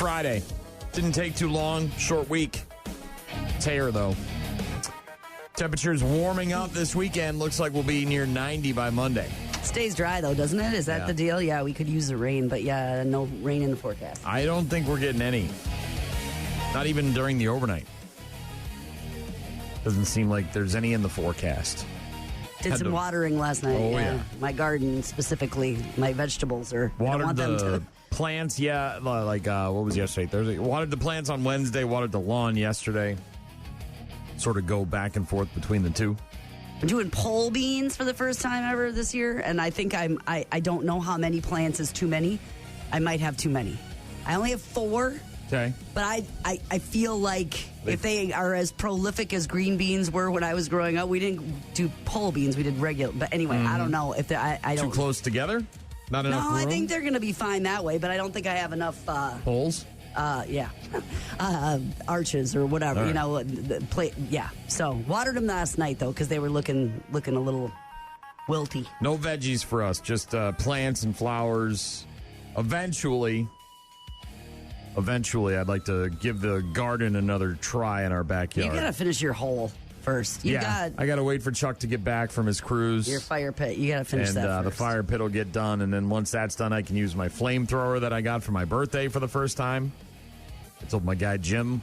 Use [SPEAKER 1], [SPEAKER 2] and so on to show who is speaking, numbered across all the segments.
[SPEAKER 1] Friday. Didn't take too long. Short week. Tear, though. Temperatures warming up this weekend. Looks like we'll be near 90 by Monday.
[SPEAKER 2] Stays dry, though, doesn't it? Is that the deal? Yeah, we could use the rain, but yeah, no rain in the forecast.
[SPEAKER 1] I don't think we're getting any. Not even during the overnight. Doesn't seem like there's any in the forecast.
[SPEAKER 2] Did some watering last night.
[SPEAKER 1] Oh, yeah.
[SPEAKER 2] My garden, specifically, my vegetables are.
[SPEAKER 1] Watered the plants, like, what was yesterday? Thursday. Watered the plants on Wednesday, watered the lawn yesterday. Sort of go back and forth between the two.
[SPEAKER 2] I'm doing pole beans for the first time ever this year, and I think I don't know how many plants is too many. I might have too many. I only have 4.
[SPEAKER 1] Okay.
[SPEAKER 2] But I feel like if they are as prolific as green beans were when I was growing up, we didn't do pole beans, we did regular. But anyway, I don't know if I don't.
[SPEAKER 1] Too close together? Not enough room?
[SPEAKER 2] No, I think they're going to be fine that way, but I don't think I have enough.
[SPEAKER 1] Poles?
[SPEAKER 2] Arches or whatever,
[SPEAKER 1] right.
[SPEAKER 2] The plate. Yeah. So watered them last night though, because they were looking a little wilty.
[SPEAKER 1] No veggies for us, just plants and flowers. Eventually, I'd like to give the garden another try in our backyard.
[SPEAKER 2] You got to finish your hole first.
[SPEAKER 1] I got to wait for Chuck to get back from his cruise.
[SPEAKER 2] Your fire pit. You got to finish that first.
[SPEAKER 1] The fire pit will get done, and then once that's done, I can use my flamethrower that I got for my birthday for the first time. I told my guy Jim,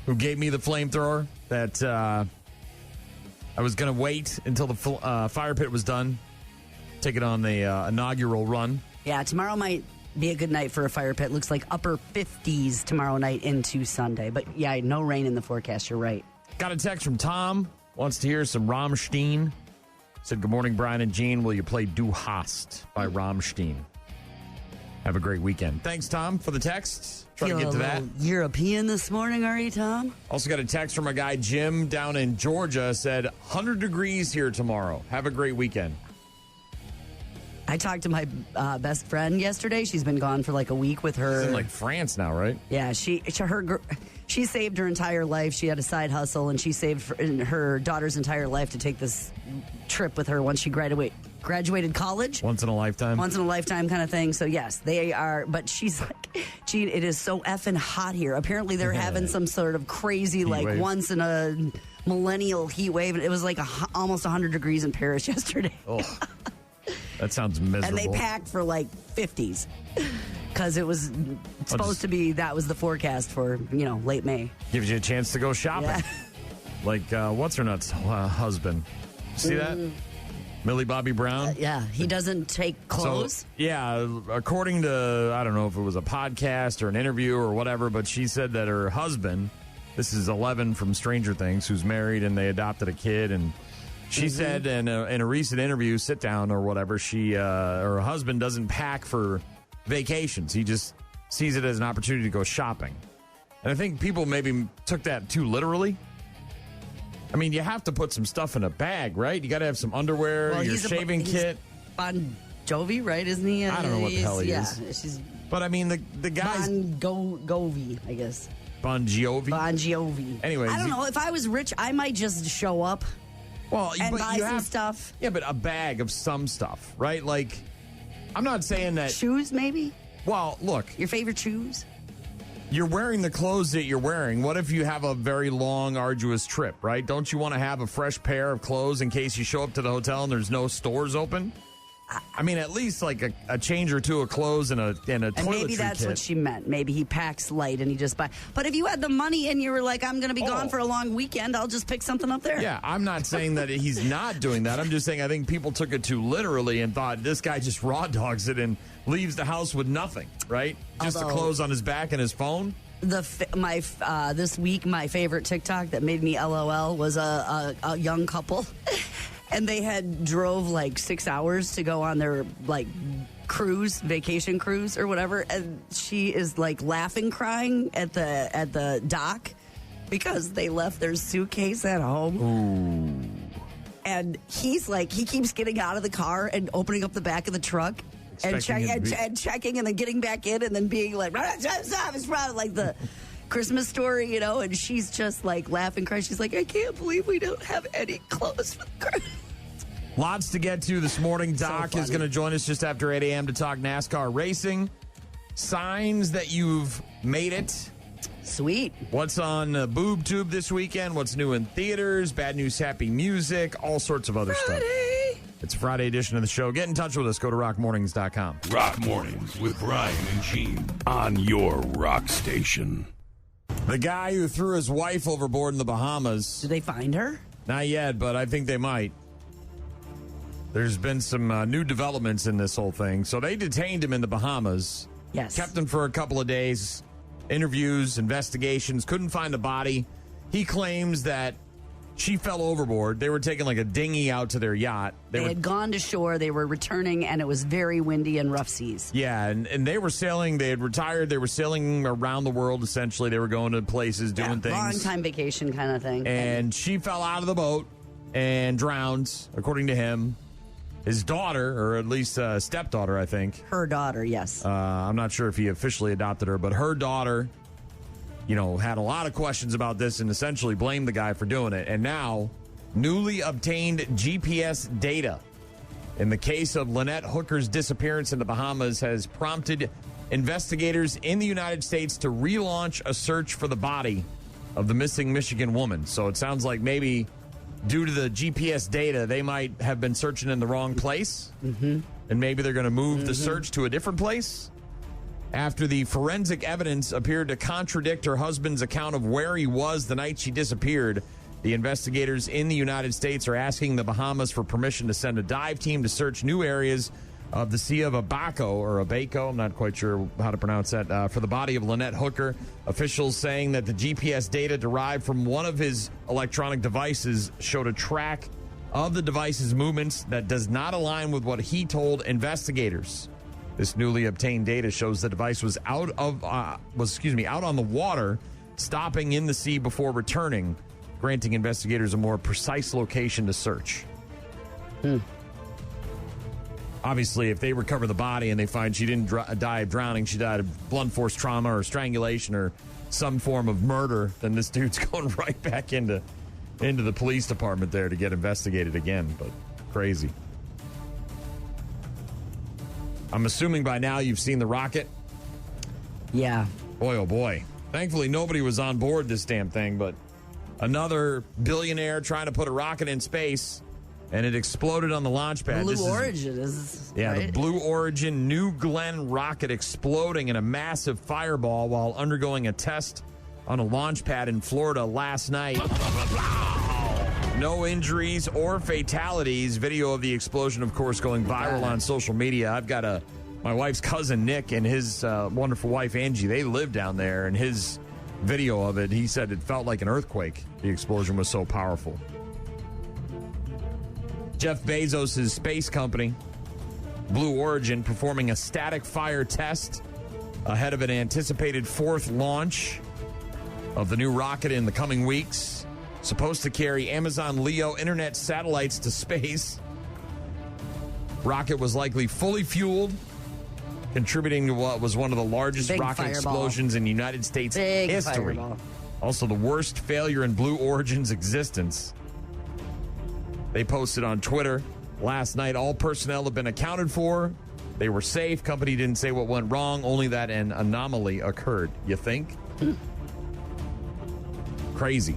[SPEAKER 1] who gave me the flamethrower, that I was going to wait until the fire pit was done, take it on the inaugural run.
[SPEAKER 2] Yeah, tomorrow might be a good night for a fire pit. Looks like upper 50s tomorrow night into Sunday. But yeah, no rain in the forecast. You're right.
[SPEAKER 1] Got a text from Tom. Wants to hear some Rammstein. Said, good morning, Brian and Gene. Will you play Du Hast by Rammstein? Have a great weekend. Thanks, Tom, for the text. Try to get to that.
[SPEAKER 2] European this morning, are you, Tom?
[SPEAKER 1] Also got a text from a guy, Jim, down in Georgia. Said, 100 degrees here tomorrow. Have a great weekend.
[SPEAKER 2] I talked to my best friend yesterday. She's been gone for like a week with her.
[SPEAKER 1] She's in like France now, right?
[SPEAKER 2] Yeah, she saved her entire life. She had a side hustle, and she saved her daughter's entire life to take this trip with her once she graduated college.
[SPEAKER 1] Once in a lifetime
[SPEAKER 2] kind of thing. So yes, they are. But she's like, gee, it is so effing hot here. Apparently they're having some sort of crazy heat wave. Once in a millennial heat wave. It was like almost 100 degrees in Paris yesterday.
[SPEAKER 1] Oh. That sounds miserable.
[SPEAKER 2] And they packed for like 50s because it was supposed to be, that was the forecast for, late May.
[SPEAKER 1] Gives you a chance to go shopping. Yeah. Like, what's her nuts husband? See that? Millie Bobby Brown?
[SPEAKER 2] Yeah, he doesn't take clothes.
[SPEAKER 1] So, yeah, according to, I don't know if it was a podcast or an interview or whatever, but she said that her husband, this is 11 from Stranger Things, who's married and they adopted a kid, and she said in a recent interview, sit down or whatever, her husband doesn't pack for vacations. He just sees it as an opportunity to go shopping. And I think people maybe took that too literally. I mean, you have to put some stuff in a bag, right? You got to have some underwear, your shaving kit.
[SPEAKER 2] Bon Jovi, right? Isn't he?
[SPEAKER 1] I don't know what the hell he is.
[SPEAKER 2] She's
[SPEAKER 1] but I mean, the guy's
[SPEAKER 2] Jovi, I guess.
[SPEAKER 1] Bon Jovi.
[SPEAKER 2] Bon Jovi.
[SPEAKER 1] Anyways,
[SPEAKER 2] I don't know. If I was rich, I might just show up.
[SPEAKER 1] Well,
[SPEAKER 2] and buy some stuff.
[SPEAKER 1] Yeah, but a bag of some stuff, right? Like, I'm not saying that.
[SPEAKER 2] Shoes, maybe?
[SPEAKER 1] Well, look.
[SPEAKER 2] Your favorite shoes?
[SPEAKER 1] You're wearing the clothes that you're wearing. What if you have a very long, arduous trip, right? Don't you want to have a fresh pair of clothes in case you show up to the hotel and there's no stores open? I mean, at least like a change or two of clothes and a toiletry kit.
[SPEAKER 2] Maybe that's what she meant. Maybe he packs light and he just buy. But if you had the money and you were like, I'm going to be gone for a long weekend, I'll just pick something up there.
[SPEAKER 1] Yeah, I'm not saying that he's not doing that. I'm just saying I think people took it too literally and thought this guy just raw dogs it and leaves the house with nothing, right? Just the clothes on his back and his phone.
[SPEAKER 2] This week, my favorite TikTok that made me LOL was a young couple. And they had drove like 6 hours to go on their like vacation cruise or whatever. And she is like laughing, crying at the dock because they left their suitcase at home.
[SPEAKER 1] Ooh.
[SPEAKER 2] And he's like, he keeps getting out of the car and opening up the back of the truck and checking and then getting back in and then being like, it's probably like the Christmas Story, and she's just like laughing, crying. She's like, I can't believe we don't have any clothes for the cruise.
[SPEAKER 1] Lots to get to this morning. Doc is going to join us just after 8 a.m. to talk NASCAR racing. signs that you've made it.
[SPEAKER 2] Sweet.
[SPEAKER 1] What's on BoobTube this weekend? What's new in theaters? Bad news, happy music, all sorts of other stuff. It's a Friday edition of the show. Get in touch with us. Go to rockmornings.com.
[SPEAKER 3] Rock Mornings with Brian and Gene on your rock station.
[SPEAKER 1] The guy who threw his wife overboard in the Bahamas.
[SPEAKER 2] Did they find her?
[SPEAKER 1] Not yet, but I think they might. There's been some new developments in this whole thing. So they detained him in the Bahamas.
[SPEAKER 2] Yes.
[SPEAKER 1] Kept him for a couple of days. Interviews, investigations. Couldn't find a body. He claims that she fell overboard. They were taking like a dinghy out to their yacht.
[SPEAKER 2] They had gone to shore. They were returning, and it was very windy and rough seas.
[SPEAKER 1] Yeah, and they were sailing. They had retired. They were sailing around the world, essentially. They were going to places, doing things.
[SPEAKER 2] Long-time vacation kind of thing.
[SPEAKER 1] And she fell out of the boat and drowned, according to him. His daughter, or at least stepdaughter, I think.
[SPEAKER 2] Her daughter, yes.
[SPEAKER 1] I'm not sure if he officially adopted her, but her daughter, had a lot of questions about this and essentially blamed the guy for doing it. And now, newly obtained GPS data in the case of Lynette Hooker's disappearance in the Bahamas has prompted investigators in the United States to relaunch a search for the body of the missing Michigan woman. So it sounds like maybe due to the GPS data, they might have been searching in the wrong place. Mm-hmm. And maybe they're going to move the search to a different place. After the forensic evidence appeared to contradict her husband's account of where he was the night she disappeared, the investigators in the United States are asking the Bahamas for permission to send a dive team to search new areas of the Sea of Abaco, I'm not quite sure how to pronounce that, for the body of Lynette Hooker. Officials saying that the GPS data derived from one of his electronic devices showed a track of the device's movements that does not align with what he told investigators. This newly obtained data shows the device was out on the water, stopping in the sea before returning, granting investigators a more precise location to search. Obviously, if they recover the body and they find she didn't die of drowning, she died of blunt force trauma or strangulation or some form of murder, then this dude's going right back into the police department there to get investigated again. But crazy. I'm assuming by now you've seen the rocket.
[SPEAKER 2] Yeah.
[SPEAKER 1] Boy, oh boy. Thankfully, nobody was on board this damn thing, but another billionaire trying to put a rocket in space. And it exploded on the launch pad.
[SPEAKER 2] Blue Origin is right?
[SPEAKER 1] The Blue Origin New Glenn rocket exploding in a massive fireball while undergoing a test on a launch pad in Florida last night. No injuries or fatalities. Video of the explosion, of course, going viral on social media. I've got my wife's cousin, Nick, and his wonderful wife, Angie. They live down there, and his video of it, he said it felt like an earthquake. The explosion was so powerful. Jeff Bezos' space company, Blue Origin, performing a static fire test ahead of an anticipated fourth launch of the new rocket in the coming weeks. Supposed to carry Amazon Leo internet satellites to space. Rocket was likely fully fueled, contributing to what was one of the largest rocket explosions in United States history. Fireball. Also, the worst failure in Blue Origin's existence. They posted on Twitter last night, all personnel have been accounted for. They were safe. Company didn't say what went wrong, only that an anomaly occurred. You think? Crazy.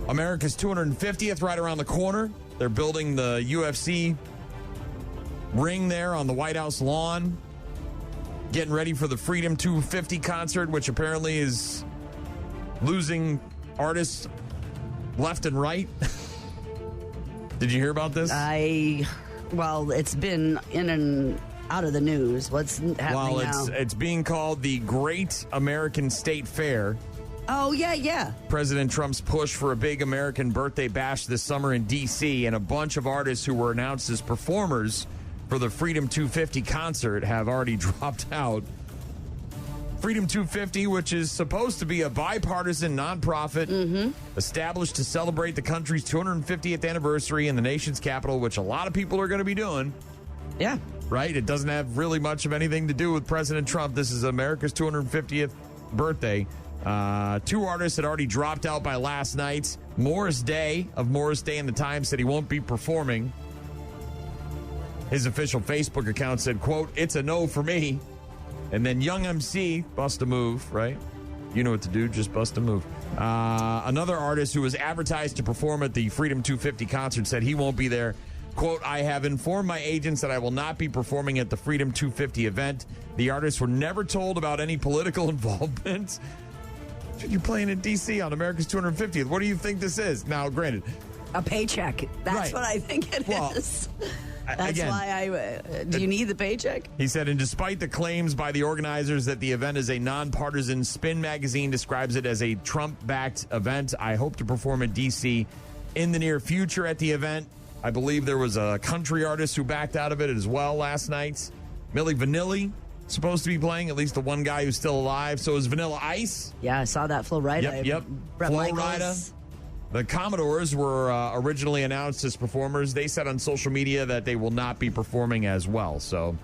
[SPEAKER 1] America's 250th right around the corner. They're building the UFC ring there on the White House lawn. Getting ready for the Freedom 250 concert, which apparently is losing artists left and right. Did you hear about this?
[SPEAKER 2] It's been in and out of the news. What's happening now?
[SPEAKER 1] It's being called the Great American State Fair.
[SPEAKER 2] Oh, yeah.
[SPEAKER 1] President Trump's push for a big American birthday bash this summer in D.C., and a bunch of artists who were announced as performers for the Freedom 250 concert have already dropped out. Freedom 250, which is supposed to be a bipartisan nonprofit established to celebrate the country's 250th anniversary in the nation's capital, which a lot of people are going to be doing.
[SPEAKER 2] Yeah.
[SPEAKER 1] Right? It doesn't have really much of anything to do with President Trump. This is America's 250th birthday. Two artists had already dropped out by last night. Morris Day of Morris Day and the Times said he won't be performing. His official Facebook account said, quote, "It's a no for me." And then Young MC, bust a move, right? You know what to do, just bust a move. Another artist who was advertised to perform at the Freedom 250 concert said he won't be there. Quote, "I have informed my agents that I will not be performing at the Freedom 250 event. The artists were never told about any political involvement." You're playing in D.C. on America's 250th. What do you think this is? Now, granted,
[SPEAKER 2] a paycheck. That's
[SPEAKER 1] right.
[SPEAKER 2] what I think it is. That's
[SPEAKER 1] again,
[SPEAKER 2] why do you need the paycheck?
[SPEAKER 1] He said, and despite the claims by the organizers that the event is a nonpartisan, Spin magazine describes it as a Trump-backed event. I hope to perform in D.C. in the near future at the event. I believe there was a country artist who backed out of it as well last night. Milli Vanilli supposed to be playing, at least the one guy who's still alive. So is Vanilla Ice.
[SPEAKER 2] Yeah, I saw that. Flo Rida.
[SPEAKER 1] Yep.
[SPEAKER 2] Bret
[SPEAKER 1] Flo
[SPEAKER 2] Michaels.
[SPEAKER 1] Rida. The Commodores were originally announced as performers. They said on social media that they will not be performing as well. So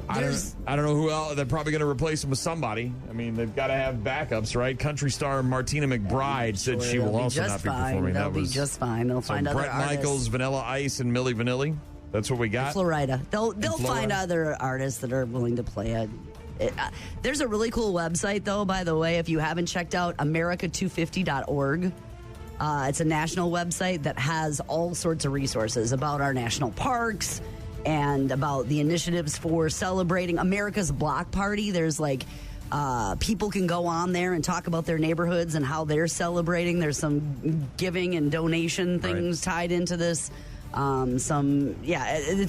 [SPEAKER 1] I don't know who else. They're probably going to replace them with somebody. I mean, they've got to have backups, right? Country star Martina McBride said she will also not be performing.
[SPEAKER 2] They'll be just fine. They'll find other
[SPEAKER 1] Bret
[SPEAKER 2] artists.
[SPEAKER 1] Michaels, Vanilla Ice, and Milli Vanilli. That's what we got.
[SPEAKER 2] Flo Rida. They'll find other artists that are willing to play it. There's a really cool website, though, by the way, if you haven't checked out, America250.org. It's a national website that has all sorts of resources about our national parks and about the initiatives for celebrating America's Block Party. There's people can go on there and talk about their neighborhoods and how they're celebrating. There's some giving and donation things tied into this. It's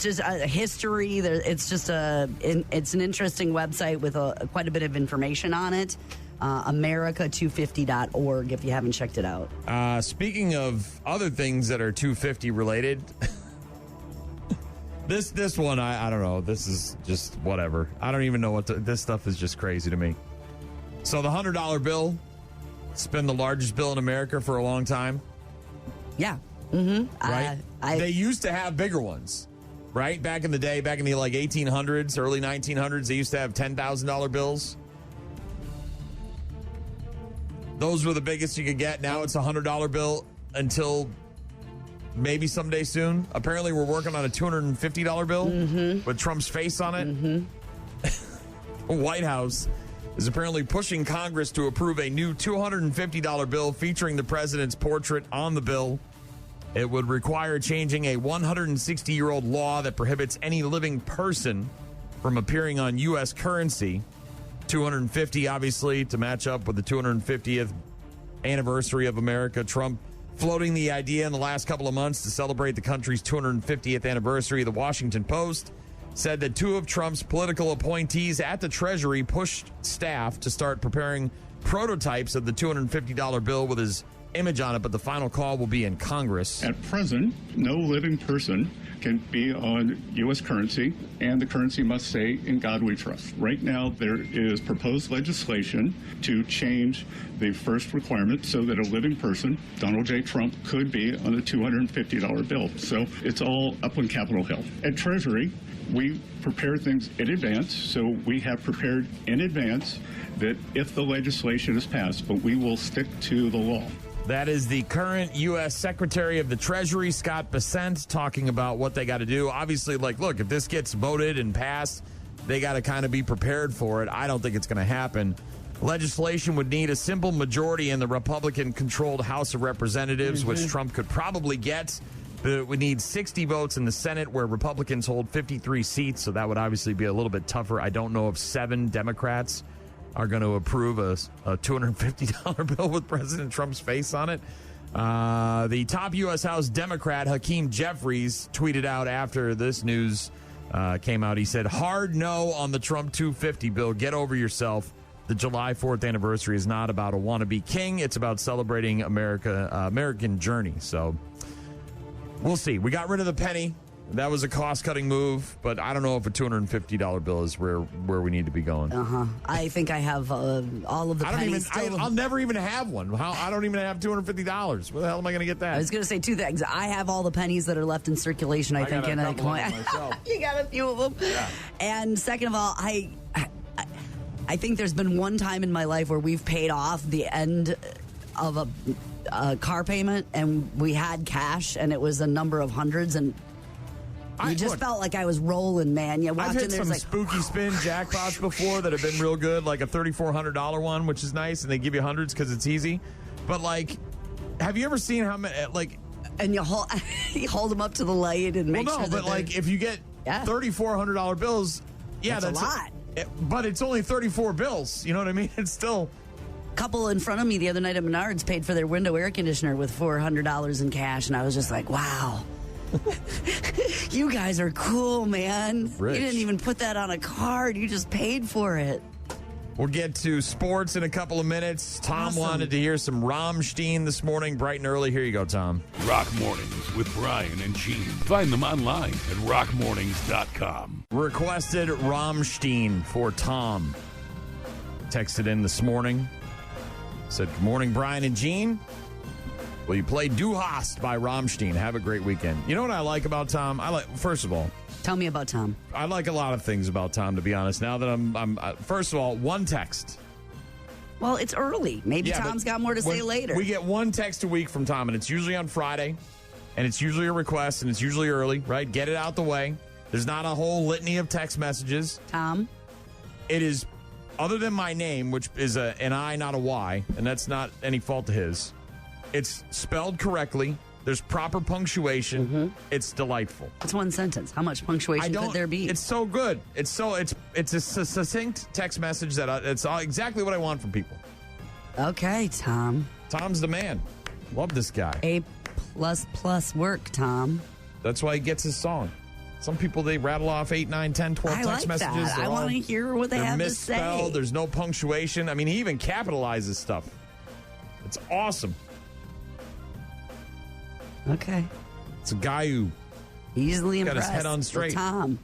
[SPEAKER 2] just a history. It's just it's an interesting website with quite a bit of information on it. America250.org if you haven't checked it out.
[SPEAKER 1] Speaking of other things that are 250 related, this one, I don't know. This is just whatever. I don't even know this stuff is just crazy to me. So the $100 bill, it's been the largest bill in America for a long time.
[SPEAKER 2] Yeah.
[SPEAKER 1] Right? They used to have bigger ones, right? Back in the day, back in the 1800s, early 1900s, they used to have $10,000 bills. Those were the biggest you could get. Now it's a $100 bill until maybe someday soon. Apparently, we're working on a $250 bill with Trump's face on it. The White House is apparently pushing Congress to approve a new $250 bill featuring the president's portrait on the bill. It would require changing a 160-year-old law that prohibits any living person from appearing on U.S. currency. 250, obviously, to match up with the 250th anniversary of America. Trump floating the idea in the last couple of months to celebrate the country's 250th anniversary. The Washington Post said that two of Trump's political appointees at the Treasury pushed staff to start preparing prototypes of the $250 bill with his image on it, but the final call will be in Congress.
[SPEAKER 4] At present, no living person can be on U.S. currency, and the currency must say, "In God we trust." Right now, there is proposed legislation to change the first requirement so that a living person, Donald J. Trump, could be on a $250 bill. So it's all up on Capitol Hill. At Treasury, we prepare things in advance, so we have prepared in advance that if the legislation is passed, but we will stick to the law.
[SPEAKER 1] That is the current U.S. Secretary of the Treasury, Scott Bessent, talking about what they got to do. Obviously, look, if this gets voted and passed, they got to kind of be prepared for it. I don't think it's going to happen. Legislation would need a simple majority in the Republican-controlled House of Representatives, which Trump could probably get. It would need 60 votes in the Senate, where Republicans hold 53 seats, so that would obviously be a little bit tougher. I don't know if 7 Democrats are going to approve a $250 bill with President Trump's face on it. The top U.S. House Democrat, Hakeem Jeffries, tweeted out after this news came out. He said, "Hard no on the Trump 250 bill. Get over yourself. The July 4th anniversary is not about a wannabe king. It's about celebrating American journey." So we'll see. We got rid of the penny. That was a cost-cutting move, but I don't know if a $250 bill is where we need to be going.
[SPEAKER 2] I think I have all of the pennies.
[SPEAKER 1] I'll never even have one. I don't even have $250. Where the hell am I going to get that?
[SPEAKER 2] I was going to say 2 things. I have all the pennies that are left in circulation, I think.
[SPEAKER 1] Got a couple of them myself.
[SPEAKER 2] You got a few of them.
[SPEAKER 1] Yeah.
[SPEAKER 2] And second of all, I think there's been one time in my life where we've paid off the end of a car payment, and we had cash, and it was a number of hundreds, and You just felt like I was rolling, man. You walked
[SPEAKER 1] I've
[SPEAKER 2] in
[SPEAKER 1] hit
[SPEAKER 2] there,
[SPEAKER 1] some
[SPEAKER 2] like,
[SPEAKER 1] spooky spin jackpots before that have been real good, like a $3,400 one, which is nice, and they give you hundreds because it's easy. But, like, have you ever seen how many, like...
[SPEAKER 2] And you hold them up to the light and make sure that
[SPEAKER 1] like, if you get $3,400 bills, that's
[SPEAKER 2] a lot.
[SPEAKER 1] But it's only 34 bills. You know what I mean? It's still...
[SPEAKER 2] Couple in front of me the other night at Menards paid for their window air conditioner with $400 in cash, and I was just like, wow. You guys are cool, man.
[SPEAKER 1] Rich.
[SPEAKER 2] You didn't even put that on a card. You just paid for it.
[SPEAKER 1] We'll get to sports in a couple of minutes. Tom wanted to hear some Rammstein this morning, bright and early. Here you go, Tom.
[SPEAKER 3] Rock Mornings with Brian and Gene. Find them online at rockmornings.com.
[SPEAKER 1] Requested Rammstein for Tom. Texted in this morning. Said, good morning, Brian and Gene. Will you play Du Hast by Rammstein? Have a great weekend. You know what I like about Tom? First of all,
[SPEAKER 2] tell me about Tom.
[SPEAKER 1] I like a lot of things about Tom, to be honest. Now that I'm first of all, one text.
[SPEAKER 2] Well, it's early. Maybe Tom's got more to say later.
[SPEAKER 1] We get one text a week from Tom, and it's usually on Friday, and it's usually a request, and it's usually early, right? Get it out the way. There's not a whole litany of text messages.
[SPEAKER 2] Tom?
[SPEAKER 1] It is, other than my name, which is an I, not a Y, and that's not any fault of his. It's spelled correctly. There's proper punctuation. Mm-hmm. It's delightful.
[SPEAKER 2] It's one sentence. How much punctuation could there be?
[SPEAKER 1] It's so good. It's a succinct text message that it's exactly what I want from people.
[SPEAKER 2] Okay, Tom.
[SPEAKER 1] Tom's the man. Love this guy.
[SPEAKER 2] A++ work, Tom.
[SPEAKER 1] That's why he gets his song. Some people, they rattle off 8, 9, 10, 12 text messages.
[SPEAKER 2] I want to hear what they have to say.
[SPEAKER 1] There's no punctuation. I mean, he even capitalizes stuff. It's awesome.
[SPEAKER 2] Okay.
[SPEAKER 1] It's a guy who
[SPEAKER 2] easily
[SPEAKER 1] got
[SPEAKER 2] impressed
[SPEAKER 1] his head on straight.
[SPEAKER 2] Tom.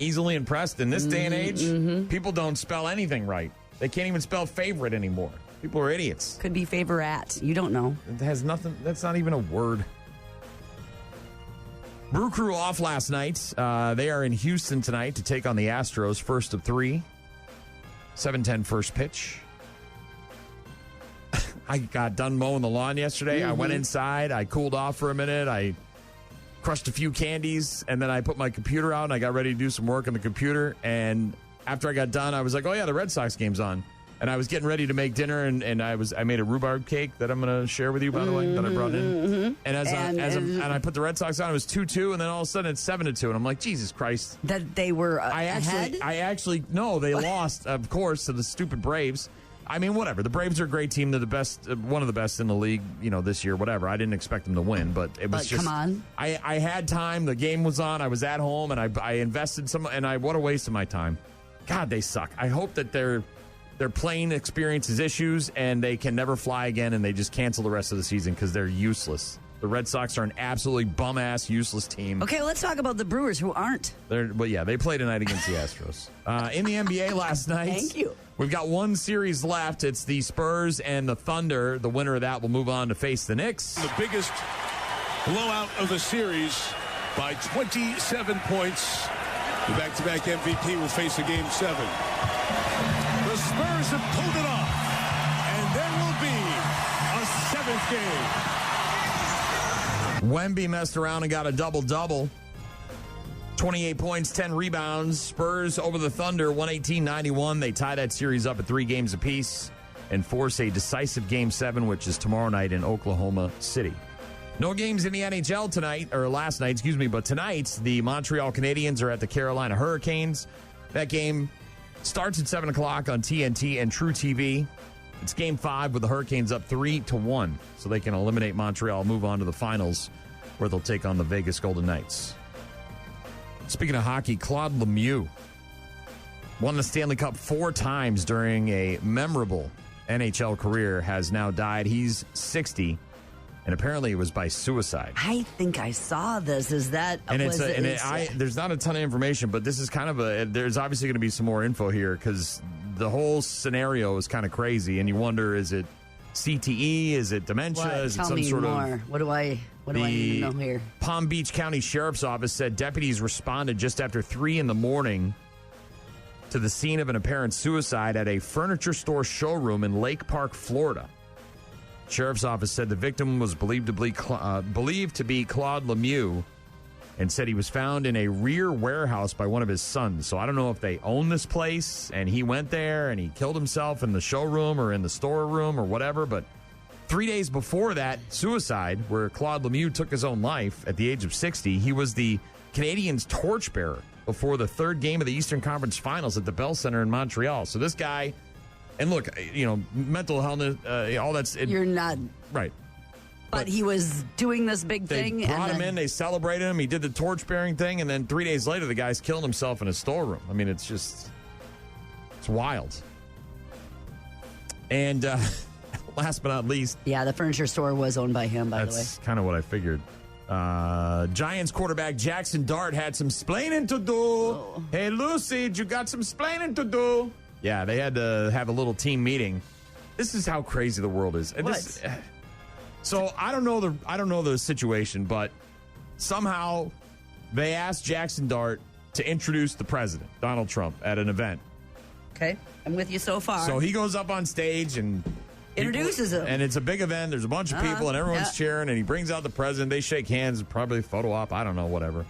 [SPEAKER 1] Easily impressed. In this day and age, people don't spell anything right. They can't even spell favorite anymore. People are idiots.
[SPEAKER 2] Could be favorite. You don't know.
[SPEAKER 1] It has nothing. That's not even a word. Brew Crew off last night. They are in Houston tonight to take on the Astros, first of 3. 7:10 first pitch. I got done mowing the lawn yesterday. I went inside. I cooled off for a minute. I crushed a few candies, and then I put my computer out, and I got ready to do some work on the computer. And after I got done, I was like, oh, yeah, the Red Sox game's on. And I was getting ready to make dinner, and I made a rhubarb cake that I'm going to share with you, by the way, that I brought in. And I put the Red Sox on. It was 2-2, and then all of a sudden it's 7-2, and I'm like, Jesus Christ!
[SPEAKER 2] That they were ahead?
[SPEAKER 1] No, they lost, of course, to the stupid Braves. I mean, whatever. The Braves are a great team. They're the best, one of the best in the league, this year, whatever. I didn't expect them to win, but it was just...
[SPEAKER 2] come on.
[SPEAKER 1] I had time. The game was on. I was at home, and I invested some, and what a waste of my time. God, they suck. I hope that their playing experiences issues, and they can never fly again, and they just cancel the rest of the season because they're useless. The Red Sox are an absolutely bum-ass, useless team.
[SPEAKER 2] Okay, let's talk about the Brewers, who aren't.
[SPEAKER 1] They played tonight against the Astros. In the NBA last night...
[SPEAKER 2] Thank you.
[SPEAKER 1] We've got one series left. It's the Spurs and the Thunder. The winner of that will move on to face the Knicks.
[SPEAKER 5] The biggest blowout of the series by 27 points. The back-to-back MVP will face a Game 7. The Spurs have pulled it off, and there will be a 7th game.
[SPEAKER 1] Wemby messed around and got a double-double. 28 points, 10 rebounds. Spurs over the Thunder, 118-91. They tie that series up at 3 games apiece and force a decisive Game 7, which is tomorrow night in Oklahoma City. No games in the NHL tonight, or last night, but tonight the Montreal Canadiens are at the Carolina Hurricanes. That game starts at 7 o'clock on TNT and True TV. It's Game 5 with the Hurricanes up 3-1, so they can eliminate Montreal, move on to the finals, where they'll take on the Vegas Golden Knights. Speaking of hockey, Claude Lemieux won the Stanley Cup 4 times during a memorable NHL career, has now died. He's 60, and apparently it was by suicide.
[SPEAKER 2] I think I saw this. Is that...
[SPEAKER 1] there's not a ton of information, but this is kind of there's obviously going to be some more info here because the whole scenario is kind of crazy, and you wonder, is it CTE? Is it dementia?
[SPEAKER 2] What?
[SPEAKER 1] Is it
[SPEAKER 2] Tell
[SPEAKER 1] some
[SPEAKER 2] me
[SPEAKER 1] sort
[SPEAKER 2] more.
[SPEAKER 1] of...
[SPEAKER 2] What do I need to know here?
[SPEAKER 1] Palm Beach County Sheriff's Office said deputies responded just after 3 a.m. to the scene of an apparent suicide at a furniture store showroom in Lake Park, Florida. Sheriff's Office said the victim was believed to be Claude Lemieux, and said he was found in a rear warehouse by one of his sons. So I don't know if they own this place and he went there and he killed himself in the showroom or in the storeroom or whatever. But 3 days before that suicide, where Claude Lemieux took his own life at the age of 60, he was the Canadians' torchbearer before the third game of the Eastern Conference Finals at the Bell Center in Montreal. So this guy, and look, mental health, all that's...
[SPEAKER 2] You're not...
[SPEAKER 1] Right.
[SPEAKER 2] But he was doing this big thing.
[SPEAKER 1] They brought him in, they celebrated him, he did the torch-bearing thing, and then 3 days later, the guy's killing himself in a storeroom. I mean, it's wild. And last but not least...
[SPEAKER 2] Yeah, the furniture store was owned by him, by the way.
[SPEAKER 1] That's kind of what I figured. Giants quarterback Jackson Dart had some splaining to do. Oh. Hey, Lucy, you got some splaining to do. Yeah, they had to have a little team meeting. This is how crazy the world is.
[SPEAKER 2] What?
[SPEAKER 1] So I don't know the situation, but somehow they asked Jackson Dart to introduce the president, Donald Trump, at an event.
[SPEAKER 2] Okay, I'm with you so far.
[SPEAKER 1] So he goes up on stage and
[SPEAKER 2] introduces him.
[SPEAKER 1] And it's a big event. There's a bunch of people and everyone's cheering, and he brings out the president. They shake hands, probably photo op. I don't know, whatever.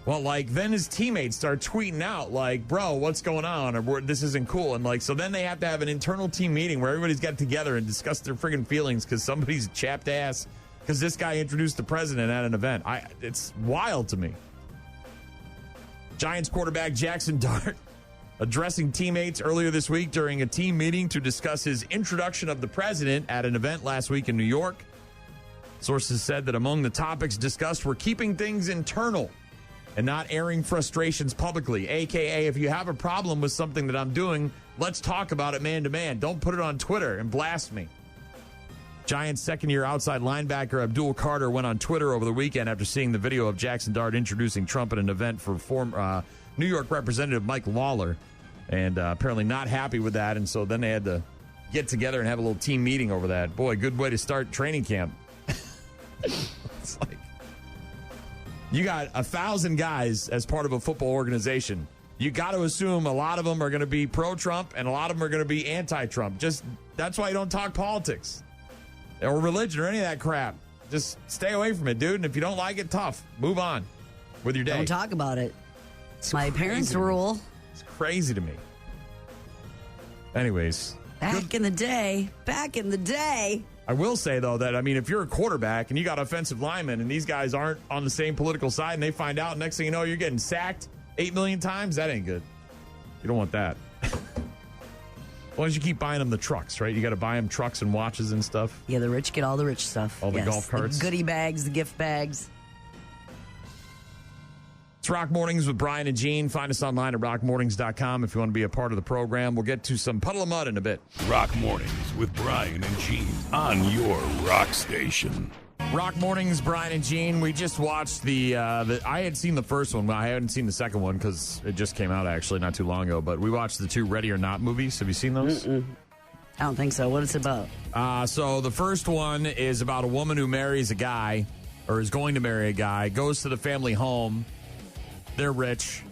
[SPEAKER 1] Well, then his teammates start tweeting out, bro, what's going on? Or this isn't cool. And, so then they have to have an internal team meeting where everybody's got together and discuss their friggin' feelings because somebody's chapped ass because this guy introduced the president at an event. It's wild to me. Giants quarterback Jackson Dart addressing teammates earlier this week during a team meeting to discuss his introduction of the president at an event last week in New York. Sources said that among the topics discussed were keeping things internal and not airing frustrations publicly, a.k.a. if you have a problem with something that I'm doing, let's talk about it man to man. Don't put it on Twitter and blast me. Giants second-year outside linebacker Abdul Carter went on Twitter over the weekend after seeing the video of Jackson Dart introducing Trump at an event for former New York Representative Mike Lawler, and apparently not happy with that, and so then they had to get together and have a little team meeting over that. Boy, good way to start training camp. It's like... You got 1,000 guys as part of a football organization. You got to assume a lot of them are going to be pro-Trump and a lot of them are going to be anti-Trump. That's why you don't talk politics or religion or any of that crap. Just stay away from it, dude. And if you don't like it, tough. Move on with your day.
[SPEAKER 2] Don't talk about it. It's my parents' rule.
[SPEAKER 1] It's crazy to me. Anyways.
[SPEAKER 2] Back in the day.
[SPEAKER 1] I will say, though, that, if you're a quarterback and you got offensive linemen and these guys aren't on the same political side and they find out, next thing you know, you're getting sacked 8 million times, that ain't good. You don't want that. As long as you keep buying them the trucks, right? You got to buy them trucks and watches and stuff.
[SPEAKER 2] Yeah, the rich get all the rich stuff.
[SPEAKER 1] All the golf carts.
[SPEAKER 2] The goodie bags, the gift bags.
[SPEAKER 1] It's Rock Mornings with Brian and Gene. Find us online at rockmornings.com if you want to be a part of the program. We'll get to some Puddle of Mud in a bit.
[SPEAKER 3] Rock Mornings with Brian and Gene on your rock station.
[SPEAKER 1] Rock Mornings, Brian and Gene. We just watched I had seen the first one. I hadn't seen the second one because it just came out actually not too long ago. But we watched the two Ready or Not movies. Have you seen those?
[SPEAKER 2] I don't think so. What is it about?
[SPEAKER 1] So the first one is about a woman who marries a guy or is going to marry a guy, goes to the family home. They're rich,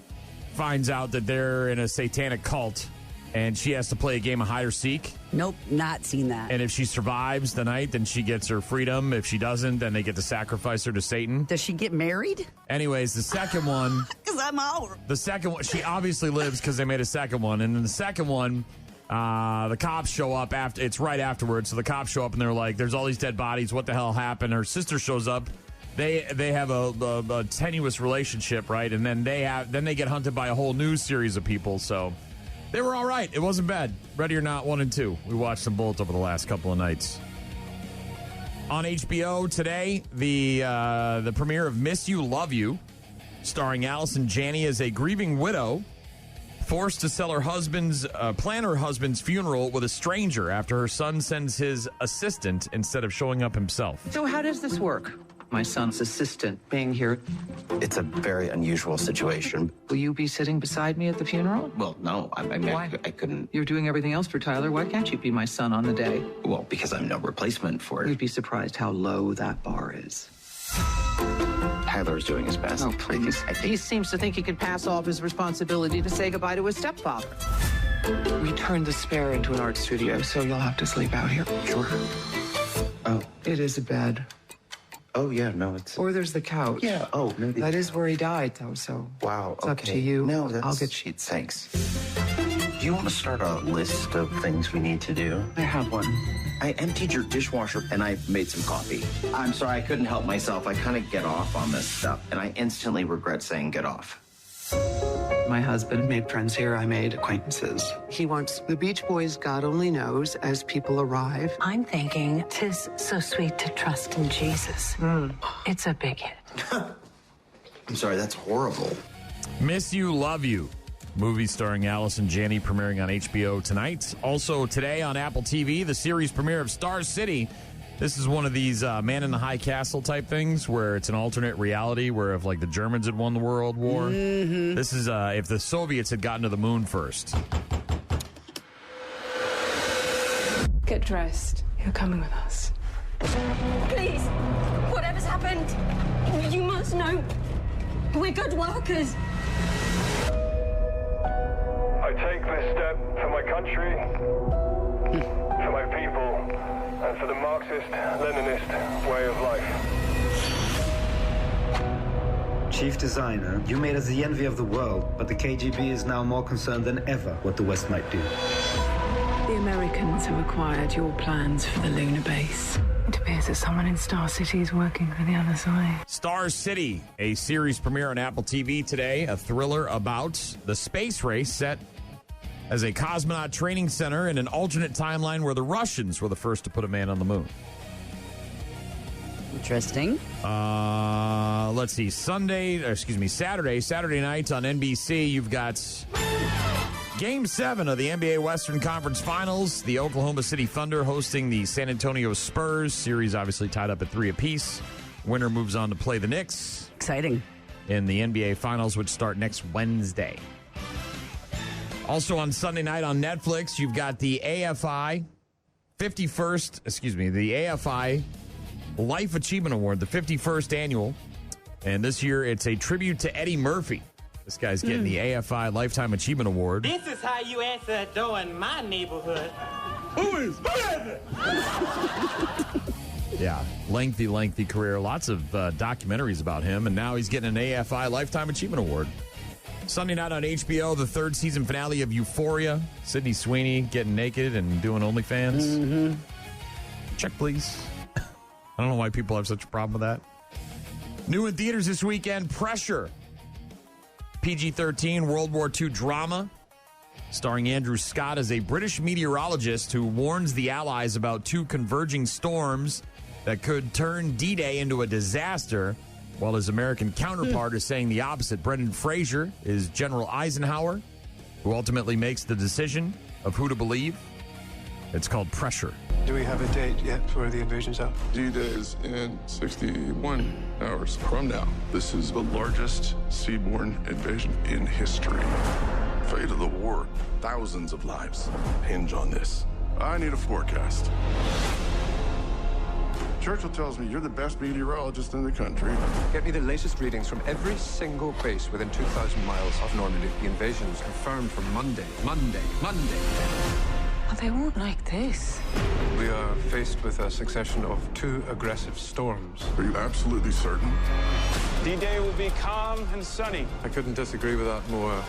[SPEAKER 1] finds out that they're in a satanic cult, and she has to play a game of hide or seek.
[SPEAKER 2] Nope, not seen that.
[SPEAKER 1] And if she survives the night, then she gets her freedom. If she doesn't, then they get to sacrifice her to Satan.
[SPEAKER 2] Does she get married?
[SPEAKER 1] Anyways, the second one...
[SPEAKER 2] Because I'm out.
[SPEAKER 1] The second one, she obviously lives because they made a second one. And then the second one, the cops show up. It's right afterwards, so the cops show up, and they're like, there's all these dead bodies. What the hell happened? Her sister shows up. They have a tenuous relationship, right? And then they get hunted by a whole new series of people. So they were all right. It wasn't bad. Ready or Not 1 and 2. We watched them both over the last couple of nights. On HBO today, the premiere of Miss You, Love You, starring Allison Janney as a grieving widow forced to sell plan her husband's funeral with a stranger after her son sends his assistant instead of showing up himself.
[SPEAKER 6] So how does this work? My son's assistant being here.
[SPEAKER 7] It's a very unusual situation.
[SPEAKER 6] Will you be sitting beside me at the funeral?
[SPEAKER 7] Well, no, I mean,
[SPEAKER 6] Why?
[SPEAKER 7] I couldn't.
[SPEAKER 6] You're doing everything else for Tyler. Why can't you be my son on the day?
[SPEAKER 7] Well, because I'm no replacement for it.
[SPEAKER 6] You'd be surprised how low that bar is.
[SPEAKER 7] Tyler's doing his best.
[SPEAKER 6] Oh, please. He seems to think he can pass off his responsibility to say goodbye to his stepfather. We turned the spare into an art studio, so you'll have to sleep out here.
[SPEAKER 7] Sure. Oh,
[SPEAKER 6] it is a bed.
[SPEAKER 7] Oh, yeah, no, it's...
[SPEAKER 6] Or there's the couch.
[SPEAKER 7] Yeah, oh, maybe...
[SPEAKER 6] That is where he died, though, so...
[SPEAKER 7] Wow,
[SPEAKER 6] it's up to you.
[SPEAKER 7] No, that's...
[SPEAKER 6] I'll get sheets.
[SPEAKER 7] Thanks. Do you want to start a list of things we need to do?
[SPEAKER 6] I have one.
[SPEAKER 7] I emptied your dishwasher and I made some coffee. I'm sorry, I couldn't help myself. I kind of get off on this stuff, and I instantly regret saying get off.
[SPEAKER 6] My husband made friends here. I made acquaintances. He wants the Beach Boys, God only knows, as people arrive.
[SPEAKER 8] I'm thinking 'tis so sweet to trust in Jesus. It's a big hit.
[SPEAKER 7] I'm sorry, that's horrible.
[SPEAKER 1] Miss You, Love You. Movie starring Allison Janney premiering on HBO tonight. Also today on Apple TV, the series premiere of Star City. This is one of these Man in the High Castle type things where it's an alternate reality where if like the Germans had won the World War. Mm-hmm. This is if the Soviets had gotten to the moon first.
[SPEAKER 8] Get dressed. You're coming with us.
[SPEAKER 9] Please, whatever's happened, you must know we're good workers.
[SPEAKER 10] I take this step for my country, for my people, and for the Marxist-Leninist way of life.
[SPEAKER 11] Chief designer, you made us the envy of the world, but the KGB is now more concerned than ever what the West might do.
[SPEAKER 8] The Americans have acquired your plans for the lunar base. It appears that someone in Star City is working for the other side.
[SPEAKER 1] Star City, a series premiere on Apple TV today, a thriller about the space race set as a cosmonaut training center in an alternate timeline where the Russians were the first to put a man on the moon.
[SPEAKER 2] Interesting.
[SPEAKER 1] Let's see. Saturday night on NBC, you've got Game 7 of the NBA Western Conference Finals. The Oklahoma City Thunder hosting the San Antonio Spurs. Series obviously tied up at 3 apiece. Winner moves on to play the Knicks.
[SPEAKER 2] Exciting.
[SPEAKER 1] In the NBA Finals, which start next Wednesday. Also on Sunday night on Netflix, you've got the AFI Life Achievement Award, the 51st annual. And this year, it's a tribute to Eddie Murphy. This guy's getting the AFI Lifetime Achievement Award.
[SPEAKER 12] This is how you answer a door in my neighborhood. Who is it?
[SPEAKER 1] Yeah, lengthy career. Lots of documentaries about him. And now he's getting an AFI Lifetime Achievement Award. Sunday night on HBO, the 3rd season finale of Euphoria. Sydney Sweeney getting naked and doing OnlyFans. Mm-hmm. Check, please. I don't know why people have such a problem with that. New in theaters this weekend, Pressure. PG-13 World War II drama. Starring Andrew Scott as a British meteorologist who warns the Allies about 2 converging storms that could turn D-Day into a disaster, while his American counterpart is saying the opposite. Brendan Fraser is General Eisenhower, who ultimately makes the decision of who to believe. It's called Pressure.
[SPEAKER 10] Do we have a date yet for the invasion's out?
[SPEAKER 13] D-Day is in 61 hours from now. This is the largest seaborne invasion in history. Fate of the war, thousands of lives hinge on this. I need a forecast. Churchill tells me you're the best meteorologist in the country.
[SPEAKER 10] Get me the latest readings from every single base within 2,000 miles of Normandy. The invasion is confirmed for Monday.
[SPEAKER 8] Oh, they won't like this.
[SPEAKER 10] We are faced with a succession of 2 aggressive storms.
[SPEAKER 13] Are you absolutely certain?
[SPEAKER 10] D-Day will be calm and sunny. I couldn't disagree with that more.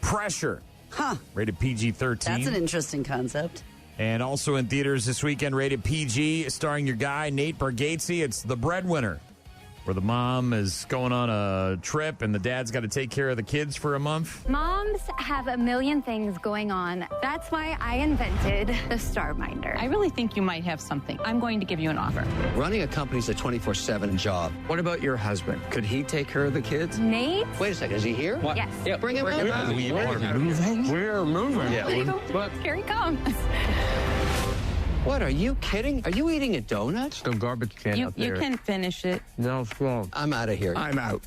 [SPEAKER 1] Pressure.
[SPEAKER 2] Huh.
[SPEAKER 1] Rated PG-13.
[SPEAKER 2] That's an interesting concept.
[SPEAKER 1] And also in theaters this weekend, rated PG, starring your guy, Nate Bargatze. It's The Breadwinner, where the mom is going on a trip and the dad's got to take care of the kids for a month.
[SPEAKER 14] Moms have a million things going on. That's why I invented the StarMinder.
[SPEAKER 15] I really think you might have something. I'm going to give you an offer.
[SPEAKER 16] Running a company's a 24/7 job. What about your husband? Could he take care of the kids?
[SPEAKER 14] Nate?
[SPEAKER 16] Wait a second, is he here?
[SPEAKER 14] What? Yes.
[SPEAKER 16] Yeah, bring him in.
[SPEAKER 14] We
[SPEAKER 16] are moving.
[SPEAKER 14] We're moving. Yeah. Here he comes.
[SPEAKER 16] What, are you kidding? Are you eating a donut?
[SPEAKER 17] No garbage can up there.
[SPEAKER 15] You can finish it.
[SPEAKER 17] No, it's wrong.
[SPEAKER 16] I'm out of here.
[SPEAKER 17] I'm out.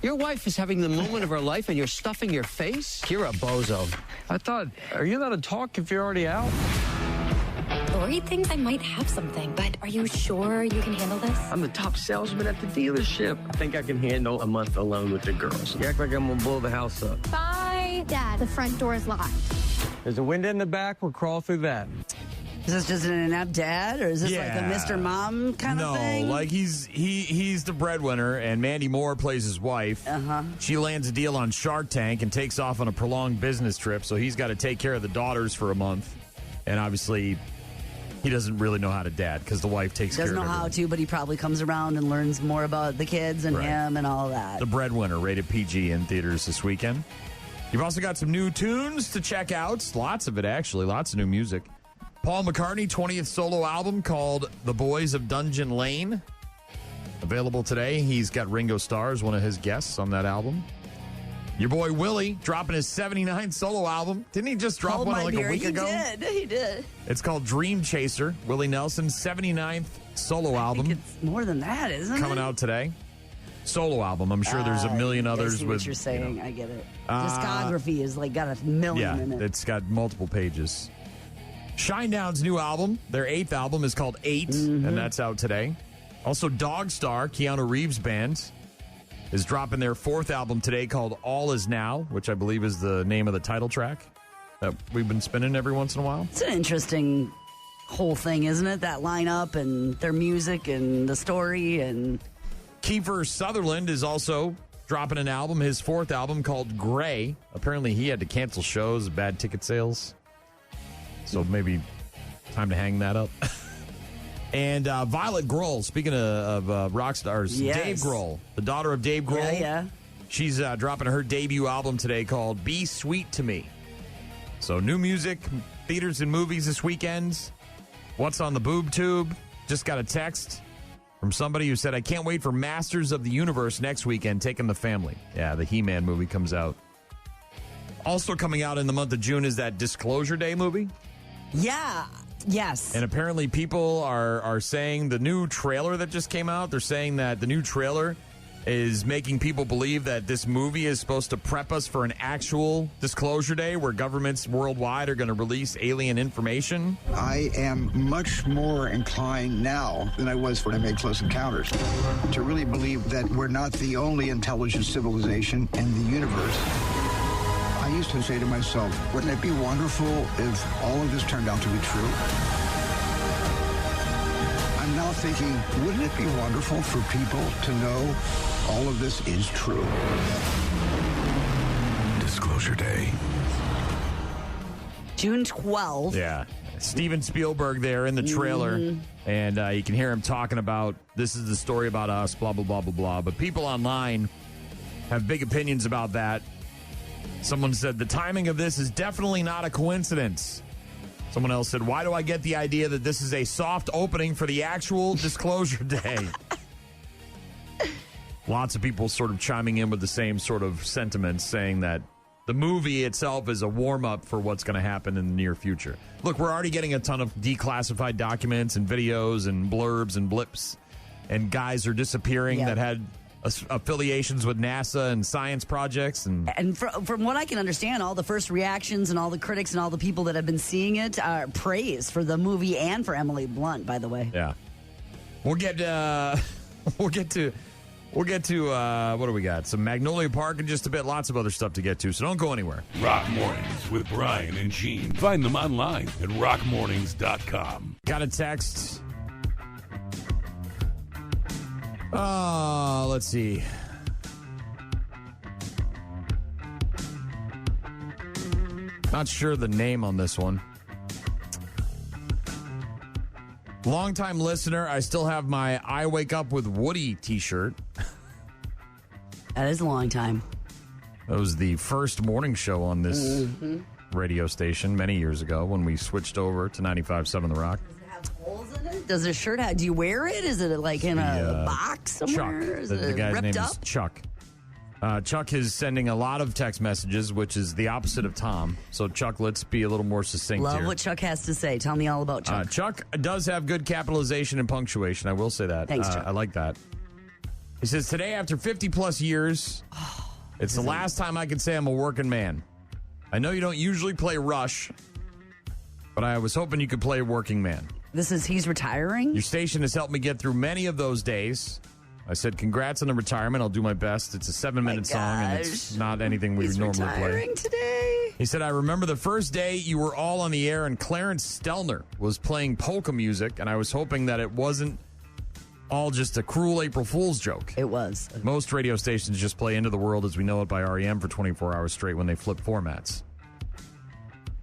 [SPEAKER 16] Your wife is having the moment of her life and you're stuffing your face? You're a bozo.
[SPEAKER 17] I thought, are you allowed to talk if you're already out?
[SPEAKER 18] Lori thinks I might have something, but are you sure you can handle this?
[SPEAKER 17] I'm the top salesman at the dealership. I think I can handle a month alone with the girls. You act like I'm gonna blow the house up.
[SPEAKER 18] Bye, Dad. The front door is locked.
[SPEAKER 17] There's a window in the back. We'll crawl through that.
[SPEAKER 2] Is this just an inept dad, or is this like a Mr. Mom kind of thing?
[SPEAKER 1] No, like he's the breadwinner, and Mandy Moore plays his wife. She lands a deal on Shark Tank and takes off on a prolonged business trip, so he's got to take care of the daughters for a month. And obviously, he doesn't really know how to dad because the wife takes care of
[SPEAKER 2] Doesn't know how to, but he probably comes around and learns more about the kids and him and all that.
[SPEAKER 1] The Breadwinner, rated PG in theaters this weekend. You've also got some new tunes to check out. Lots of it, actually. Lots of new music. Paul McCartney, 20th solo album called The Boys of Dungeon Lane. Available today. He's got Ringo Starr as one of his guests on that album. Your boy Willie dropping his 79th solo album. Didn't he just drop one like a week ago?
[SPEAKER 2] He did.
[SPEAKER 1] It's called Dream Chaser. Willie Nelson's 79th solo album.
[SPEAKER 2] I think it's more than that, isn't it?
[SPEAKER 1] Coming out today. Solo album. I'm sure there's a million others.
[SPEAKER 2] I see
[SPEAKER 1] with
[SPEAKER 2] what you're saying. I get it. Discography is like got a million in it.
[SPEAKER 1] It's got multiple pages. Shinedown's new album, their 8th album, is called 8, and that's out today. Also, Dogstar, Keanu Reeves' band, is dropping their 4th album today called All Is Now, which I believe is the name of the title track that we've been spinning every once in a while.
[SPEAKER 2] It's an interesting whole thing, isn't it? That lineup and their music and the story. And
[SPEAKER 1] Kiefer Sutherland is also dropping an album, his 4th album called Gray. Apparently he had to cancel shows, bad ticket sales. So maybe time to hang that up. And Violet Grohl, speaking of rock stars, Dave Grohl, the daughter of Dave Grohl. She's dropping her debut album today called Be Sweet to Me. So new music, theaters and movies this weekend. What's on the boob tube? Just got a text from somebody who said, I can't wait for Masters of the Universe next weekend, taking the family. Yeah, the He-Man movie comes out. Also coming out in the month of June is that Disclosure Day movie.
[SPEAKER 2] Yeah. Yes.
[SPEAKER 1] And apparently people are saying the new trailer that just came out, they're saying that the new trailer is making people believe that this movie is supposed to prep us for an actual Disclosure Day where governments worldwide are going to release alien information.
[SPEAKER 19] I am much more inclined now than I was when I made Close Encounters to really believe that we're not the only intelligent civilization in the universe. I used to say to myself, wouldn't it be wonderful if all of this turned out to be true? I'm now thinking, wouldn't it be wonderful for people to know all of this is true?
[SPEAKER 3] Disclosure Day.
[SPEAKER 2] June 12th.
[SPEAKER 1] Yeah. Steven Spielberg there in the trailer. And you can hear him talking about, this is the story about us, blah, blah, blah, blah, blah. But people online have big opinions about that. Someone said, the timing of this is definitely not a coincidence. Someone else said, why do I get the idea that this is a soft opening for the actual Disclosure Day? Lots of people sort of chiming in with the same sort of sentiments, saying that the movie itself is a warm-up for what's going to happen in the near future. Look, we're already getting a ton of declassified documents and videos and blurbs and blips, and guys are disappearing that had affiliations with NASA and science projects. And
[SPEAKER 2] from what I can understand, all the first reactions and all the critics and all the people that have been seeing it are praise for the movie and for Emily Blunt, by the way.
[SPEAKER 1] Yeah. We'll get to what do we got? Some Magnolia Park and just a bit, lots of other stuff to get to, so don't go anywhere.
[SPEAKER 3] Rock Mornings with Brian and Gene. Find them online at rockmornings.com.
[SPEAKER 1] Got a text. Let's see. Not sure the name on this one. Longtime listener, I still have my I Wake Up with Woody t-shirt.
[SPEAKER 2] That is a long time.
[SPEAKER 1] That was the first morning show on this radio station many years ago when we switched over to 95.7 The Rock.
[SPEAKER 2] Does it have holes in it? Does the shirt have, do you wear it? Is it like in a box somewhere?
[SPEAKER 1] Chuck.
[SPEAKER 2] Is
[SPEAKER 1] The
[SPEAKER 2] it
[SPEAKER 1] guy's
[SPEAKER 2] ripped
[SPEAKER 1] name
[SPEAKER 2] up?
[SPEAKER 1] is Chuck. Chuck is sending a lot of text messages, which is the opposite of Tom. So, Chuck, let's be a little more succinct
[SPEAKER 2] Love
[SPEAKER 1] here.
[SPEAKER 2] what Chuck has to say. Tell me all about Chuck.
[SPEAKER 1] Chuck does have good capitalization and punctuation. I will say that.
[SPEAKER 2] Thanks, Chuck.
[SPEAKER 1] I like that. He says, today, after 50-plus years, it's the last time I can say I'm a working man. I know you don't usually play Rush, but I was hoping you could play Working Man.
[SPEAKER 2] He's retiring?
[SPEAKER 1] Your station has helped me get through many of those days. I said, congrats on the retirement. I'll do my best. It's a 7-minute song, and it's not anything we
[SPEAKER 2] He's
[SPEAKER 1] normally play.
[SPEAKER 2] Retiring today?
[SPEAKER 1] He said, I remember the first day you were all on the air and Clarence Stelner was playing polka music, and I was hoping that it wasn't all just a cruel April Fool's joke.
[SPEAKER 2] It was.
[SPEAKER 1] Most radio stations just play Into the World as We Know It by REM for 24 hours straight when they flip formats.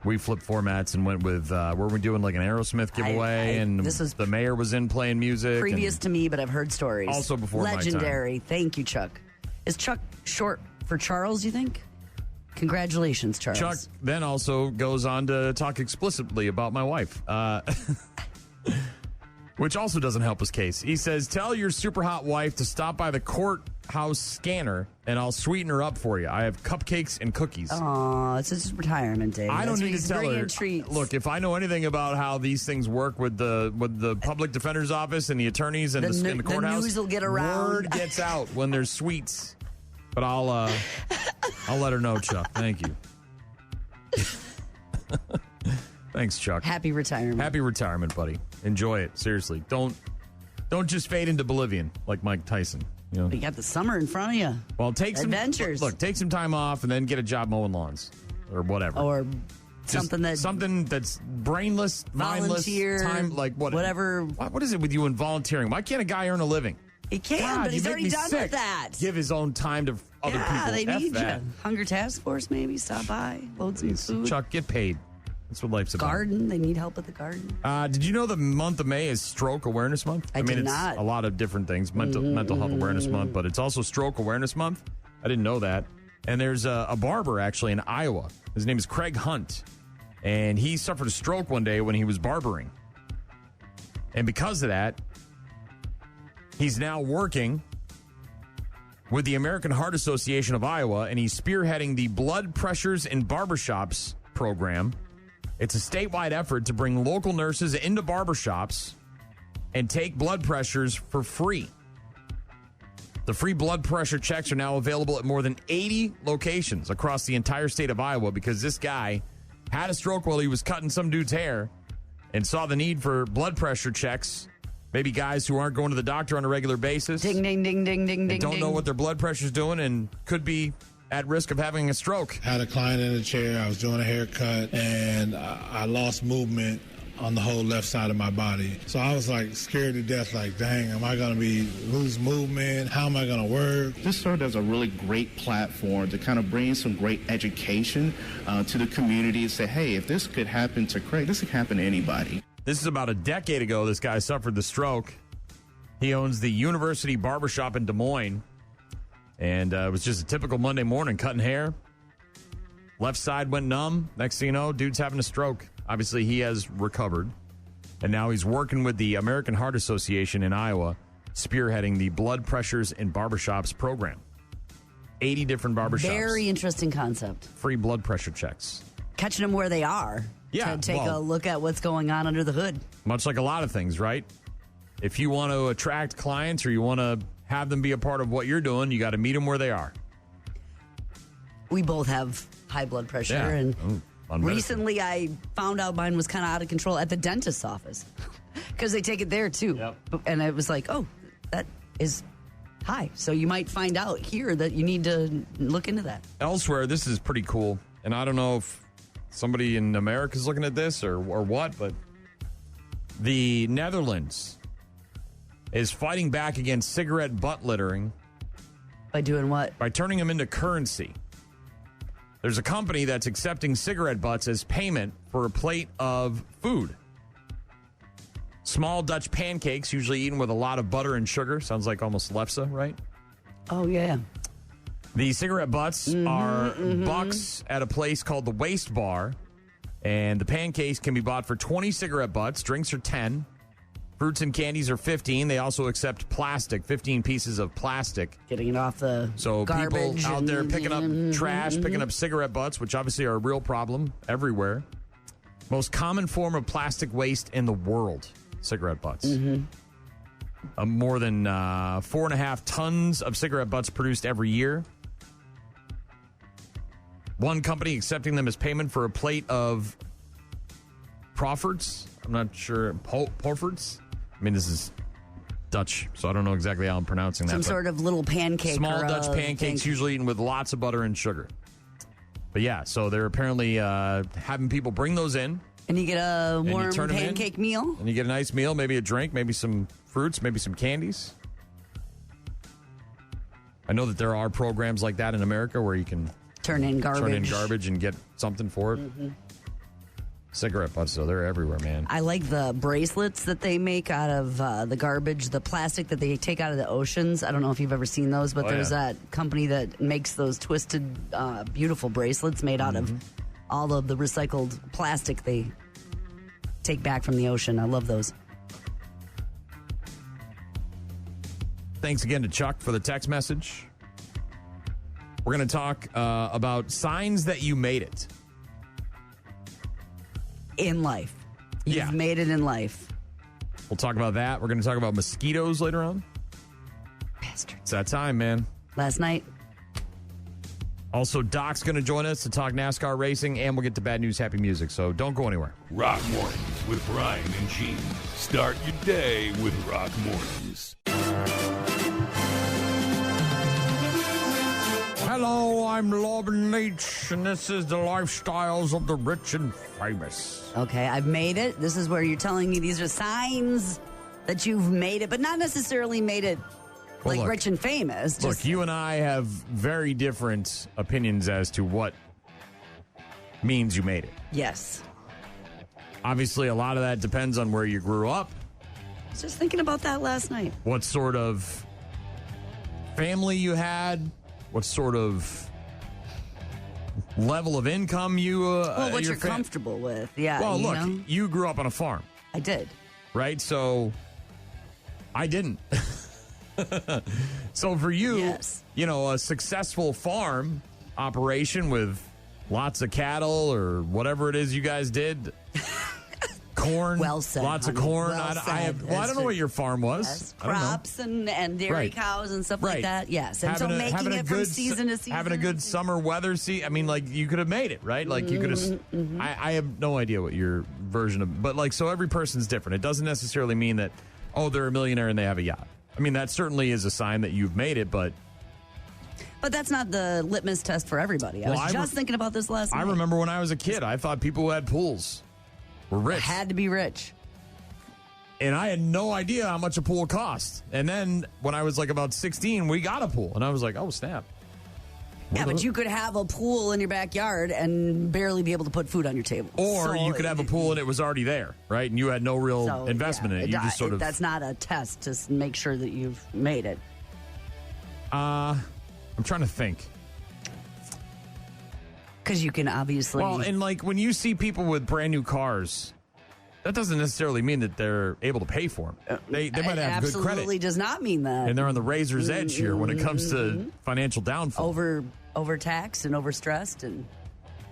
[SPEAKER 1] We flipped formats and went with, were we doing like an Aerosmith giveaway? And
[SPEAKER 2] this was
[SPEAKER 1] the mayor was in playing music.
[SPEAKER 2] Previous to me, but I've heard stories.
[SPEAKER 1] Also before my time.
[SPEAKER 2] Legendary. Thank you, Chuck. Is Chuck short for Charles, you think? Congratulations, Charles.
[SPEAKER 1] Chuck then also goes on to talk explicitly about my wife, which also doesn't help his case. He says, tell your super hot wife to stop by the courthouse scanner, and I'll sweeten her up for you. I have cupcakes and cookies.
[SPEAKER 2] Oh, it's his retirement day.
[SPEAKER 1] I don't need to tell her.
[SPEAKER 2] Treats.
[SPEAKER 1] Look, if I know anything about how these things work with the public defender's office and the attorneys and the courthouse,
[SPEAKER 2] the news will get around.
[SPEAKER 1] Word gets out when there's sweets. But I'll let her know, Chuck. Thank you. Thanks, Chuck.
[SPEAKER 2] Happy retirement.
[SPEAKER 1] Happy retirement, buddy. Enjoy it. Seriously. Don't just fade into oblivion like Mike Tyson. You know?
[SPEAKER 2] You got the summer in front of you.
[SPEAKER 1] Well, take some
[SPEAKER 2] adventures.
[SPEAKER 1] Look, take some time off and then get a job mowing lawns or whatever.
[SPEAKER 2] Or
[SPEAKER 1] just something that's brainless,
[SPEAKER 2] volunteer,
[SPEAKER 1] mindless, time like
[SPEAKER 2] whatever.
[SPEAKER 1] What is it with you and volunteering? Why can't a guy earn a living?
[SPEAKER 2] He can, but he's already done with that.
[SPEAKER 1] Give his own time to other people.
[SPEAKER 2] Yeah, they need
[SPEAKER 1] that.
[SPEAKER 2] you. Hunger Task Force, maybe. Stop by. Load some food.
[SPEAKER 1] Chuck, get paid. That's what life's about.
[SPEAKER 2] Garden. They need help with the garden.
[SPEAKER 1] Did you know the month of May is Stroke Awareness Month?
[SPEAKER 2] I mean,
[SPEAKER 1] it's
[SPEAKER 2] not.
[SPEAKER 1] a lot of different things. Mental Health Awareness Month, but it's also Stroke Awareness Month. I didn't know that. And there's a barber, actually, in Iowa. His name is Craig Hunt. And he suffered a stroke one day when he was barbering. And because of that, he's now working with the American Heart Association of Iowa, and he's spearheading the Blood Pressures in Barbershops program. It's a statewide effort to bring local nurses into barbershops and take blood pressures for free. The free blood pressure checks are now available at more than 80 locations across the entire state of Iowa because this guy had a stroke while he was cutting some dude's hair and saw the need for blood pressure checks. Maybe guys who aren't going to the doctor on a regular basis.
[SPEAKER 2] Ding, ding, ding, ding, ding, ding.
[SPEAKER 1] Don't know what their blood pressure's doing and could be at risk of having a stroke.
[SPEAKER 20] Had a client in a chair. I was doing a haircut, and I lost movement on the whole left side of my body. So I was like scared to death, like, dang, am I going to lose movement? How am I going to work?
[SPEAKER 21] This served as a really great platform to kind of bring some great education to the community and say, hey, if this could happen to Craig, this could happen to anybody.
[SPEAKER 1] This is about a decade ago this guy suffered the stroke. He owns the University Barbershop in Des Moines. And it was just a typical Monday morning, cutting hair. Left side went numb. Next thing you know, dude's having a stroke. Obviously, he has recovered. And now he's working with the American Heart Association in Iowa, spearheading the Blood Pressures in Barbershops program. 80 different barbershops.
[SPEAKER 2] Very interesting concept.
[SPEAKER 1] Free blood pressure checks.
[SPEAKER 2] Catching them where they are.
[SPEAKER 1] Yeah.
[SPEAKER 2] To take a look at what's going on under the hood.
[SPEAKER 1] Much like a lot of things, right? If you want to attract clients or you want to have them be a part of what you're doing, you got to meet them where they are.
[SPEAKER 2] We both have high blood pressure.
[SPEAKER 1] Yeah.
[SPEAKER 2] And recently I found out mine was kind of out of control at the dentist's office because they take it there too.
[SPEAKER 1] Yep.
[SPEAKER 2] And I was like, oh, that is high. So you might find out here that you need to look into that.
[SPEAKER 1] Elsewhere, this is pretty cool. And I don't know if somebody in America is looking at this or what, but the Netherlands is fighting back against cigarette butt littering.
[SPEAKER 2] By doing what?
[SPEAKER 1] By turning them into currency. There's a company that's accepting cigarette butts as payment for a plate of food. Small Dutch pancakes, usually eaten with a lot of butter and sugar. Sounds like almost lefse, right?
[SPEAKER 2] Oh, yeah.
[SPEAKER 1] The cigarette butts are bucks at a place called the Waste Bar. And the pancakes can be bought for 20 cigarette butts. Drinks are 10. Fruits and candies are 15. They also accept plastic, 15 pieces of plastic.
[SPEAKER 2] Getting it off the garbage.
[SPEAKER 1] People out there picking up trash, picking up cigarette butts, which obviously are a real problem everywhere. Most common form of plastic waste in the world, cigarette butts. More than 4.5 tons of cigarette butts produced every year. One company accepting them as payment for a plate of Proffords. I'm not sure. Porfords? I mean, this is Dutch, so I don't know exactly how I'm pronouncing that.
[SPEAKER 2] Some sort of little pancake.
[SPEAKER 1] Small Dutch pancakes, usually eaten with lots of butter and sugar. But yeah, so they're apparently having people bring those in.
[SPEAKER 2] And you get a
[SPEAKER 1] you
[SPEAKER 2] warm
[SPEAKER 1] turn 'em in,
[SPEAKER 2] pancake meal.
[SPEAKER 1] And you get a nice meal, maybe a drink, maybe some fruits, maybe some candies. I know that there are programs like that in America where you can
[SPEAKER 2] turn in garbage
[SPEAKER 1] and get something for it.
[SPEAKER 2] Mm-hmm.
[SPEAKER 1] Cigarette butts, though, they're everywhere, man.
[SPEAKER 2] I like the bracelets that they make out of the garbage, the plastic that they take out of the oceans. I don't know if you've ever seen those, but there's that company that makes those twisted, beautiful bracelets made out of all of the recycled plastic they take back from the ocean. I love those.
[SPEAKER 1] Thanks again to Chuck for the text message. We're going to talk about signs that you made it.
[SPEAKER 2] In life. You've made it in life.
[SPEAKER 1] We'll talk about that. We're going to talk about mosquitoes later on.
[SPEAKER 2] Bastards.
[SPEAKER 1] It's that time, man.
[SPEAKER 2] Last night.
[SPEAKER 1] Also, Doc's going to join us to talk NASCAR racing, and we'll get to bad news, happy music. So don't go anywhere.
[SPEAKER 3] Rock Mornings with Brian and Gene. Start your day with Rock Mornings.
[SPEAKER 1] Hello, I'm Loban Leach, and this is the lifestyles of the rich and famous.
[SPEAKER 2] Okay, I've made it. This is where you're telling me these are signs that you've made it, but not necessarily made it like rich and famous.
[SPEAKER 1] Look, you and I have very different opinions as to what means you made it.
[SPEAKER 2] Yes.
[SPEAKER 1] Obviously, a lot of that depends on where you grew up.
[SPEAKER 2] I was just thinking about that last night.
[SPEAKER 1] What sort of family you had, what sort of level of income you
[SPEAKER 2] what you're comfortable with. Yeah.
[SPEAKER 1] Well, look, you grew up on a farm.
[SPEAKER 2] I did.
[SPEAKER 1] Right? So I didn't. So for you, a successful farm operation with lots of cattle or whatever it is you guys did. Corn.
[SPEAKER 2] Well said.
[SPEAKER 1] Lots of corn.
[SPEAKER 2] Well
[SPEAKER 1] I don't know what your farm was.
[SPEAKER 2] Yes, crops and dairy cows and stuff like that. Yes. And so making it from season to season.
[SPEAKER 1] Having a good summer weather. I mean, like, you could have made it, right? Like, you could have. I have no idea what your version of. But, like, so every person's different. It doesn't necessarily mean that, they're a millionaire and they have a yacht. I mean, that certainly is a sign that you've made it, but
[SPEAKER 2] that's not the litmus test for everybody. I was just thinking about this last night.
[SPEAKER 1] I remember when I was a kid, I thought people who had pools were rich.
[SPEAKER 2] Had to be rich.
[SPEAKER 1] And I had no idea how much a pool cost. And then when I was like about 16, we got a pool. And I was like, oh, snap.
[SPEAKER 2] Yeah, but you could have a pool in your backyard and barely be able to put food on your table.
[SPEAKER 1] Or you could have a pool and it was already there, right? And you had no real investment in it. You just sort of.
[SPEAKER 2] That's not a test to make sure that you've made it.
[SPEAKER 1] I'm trying to think.
[SPEAKER 2] Because you can obviously.
[SPEAKER 1] Well, and like when you see people with brand new cars, that doesn't necessarily mean that they're able to pay for them. They might have good credit.
[SPEAKER 2] Absolutely does not mean that.
[SPEAKER 1] And they're on the razor's edge here when it comes to financial downfall.
[SPEAKER 2] Overtaxed and overstressed. And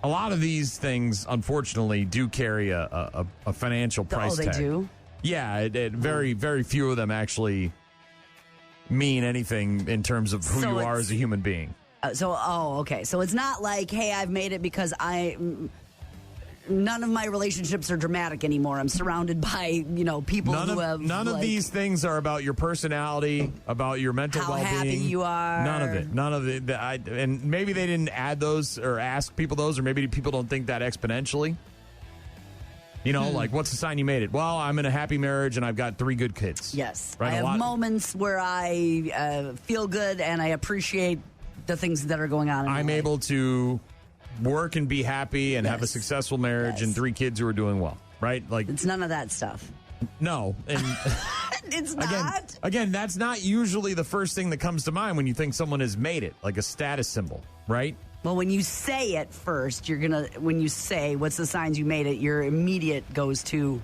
[SPEAKER 1] a lot of these things, unfortunately, do carry a financial price tag.
[SPEAKER 2] Oh, they do?
[SPEAKER 1] Yeah, very, very few of them actually mean anything in terms of who you are as a human being.
[SPEAKER 2] Okay. So it's not like, hey, I've made it because none of my relationships are dramatic anymore. I'm surrounded by, people who have.
[SPEAKER 1] None of these things are about your personality, about your mental well-being.
[SPEAKER 2] How happy you are.
[SPEAKER 1] None of it. And maybe they didn't add those or ask people those, or maybe people don't think that exponentially. Like, what's the sign you made it? Well, I'm in a happy marriage and I've got 3 good kids.
[SPEAKER 2] Yes.
[SPEAKER 1] Right?
[SPEAKER 2] I have moments where I feel good and I appreciate the things that are going on in my life.
[SPEAKER 1] able to work and be happy and have a successful marriage and 3 kids who are doing well, right? Like,
[SPEAKER 2] it's none of that stuff.
[SPEAKER 1] No. And
[SPEAKER 2] it's not.
[SPEAKER 1] Again, that's not usually the first thing that comes to mind when you think someone has made it, like a status symbol, right?
[SPEAKER 2] Well, when you say it first, when you say what's the signs you made it, your immediate goes to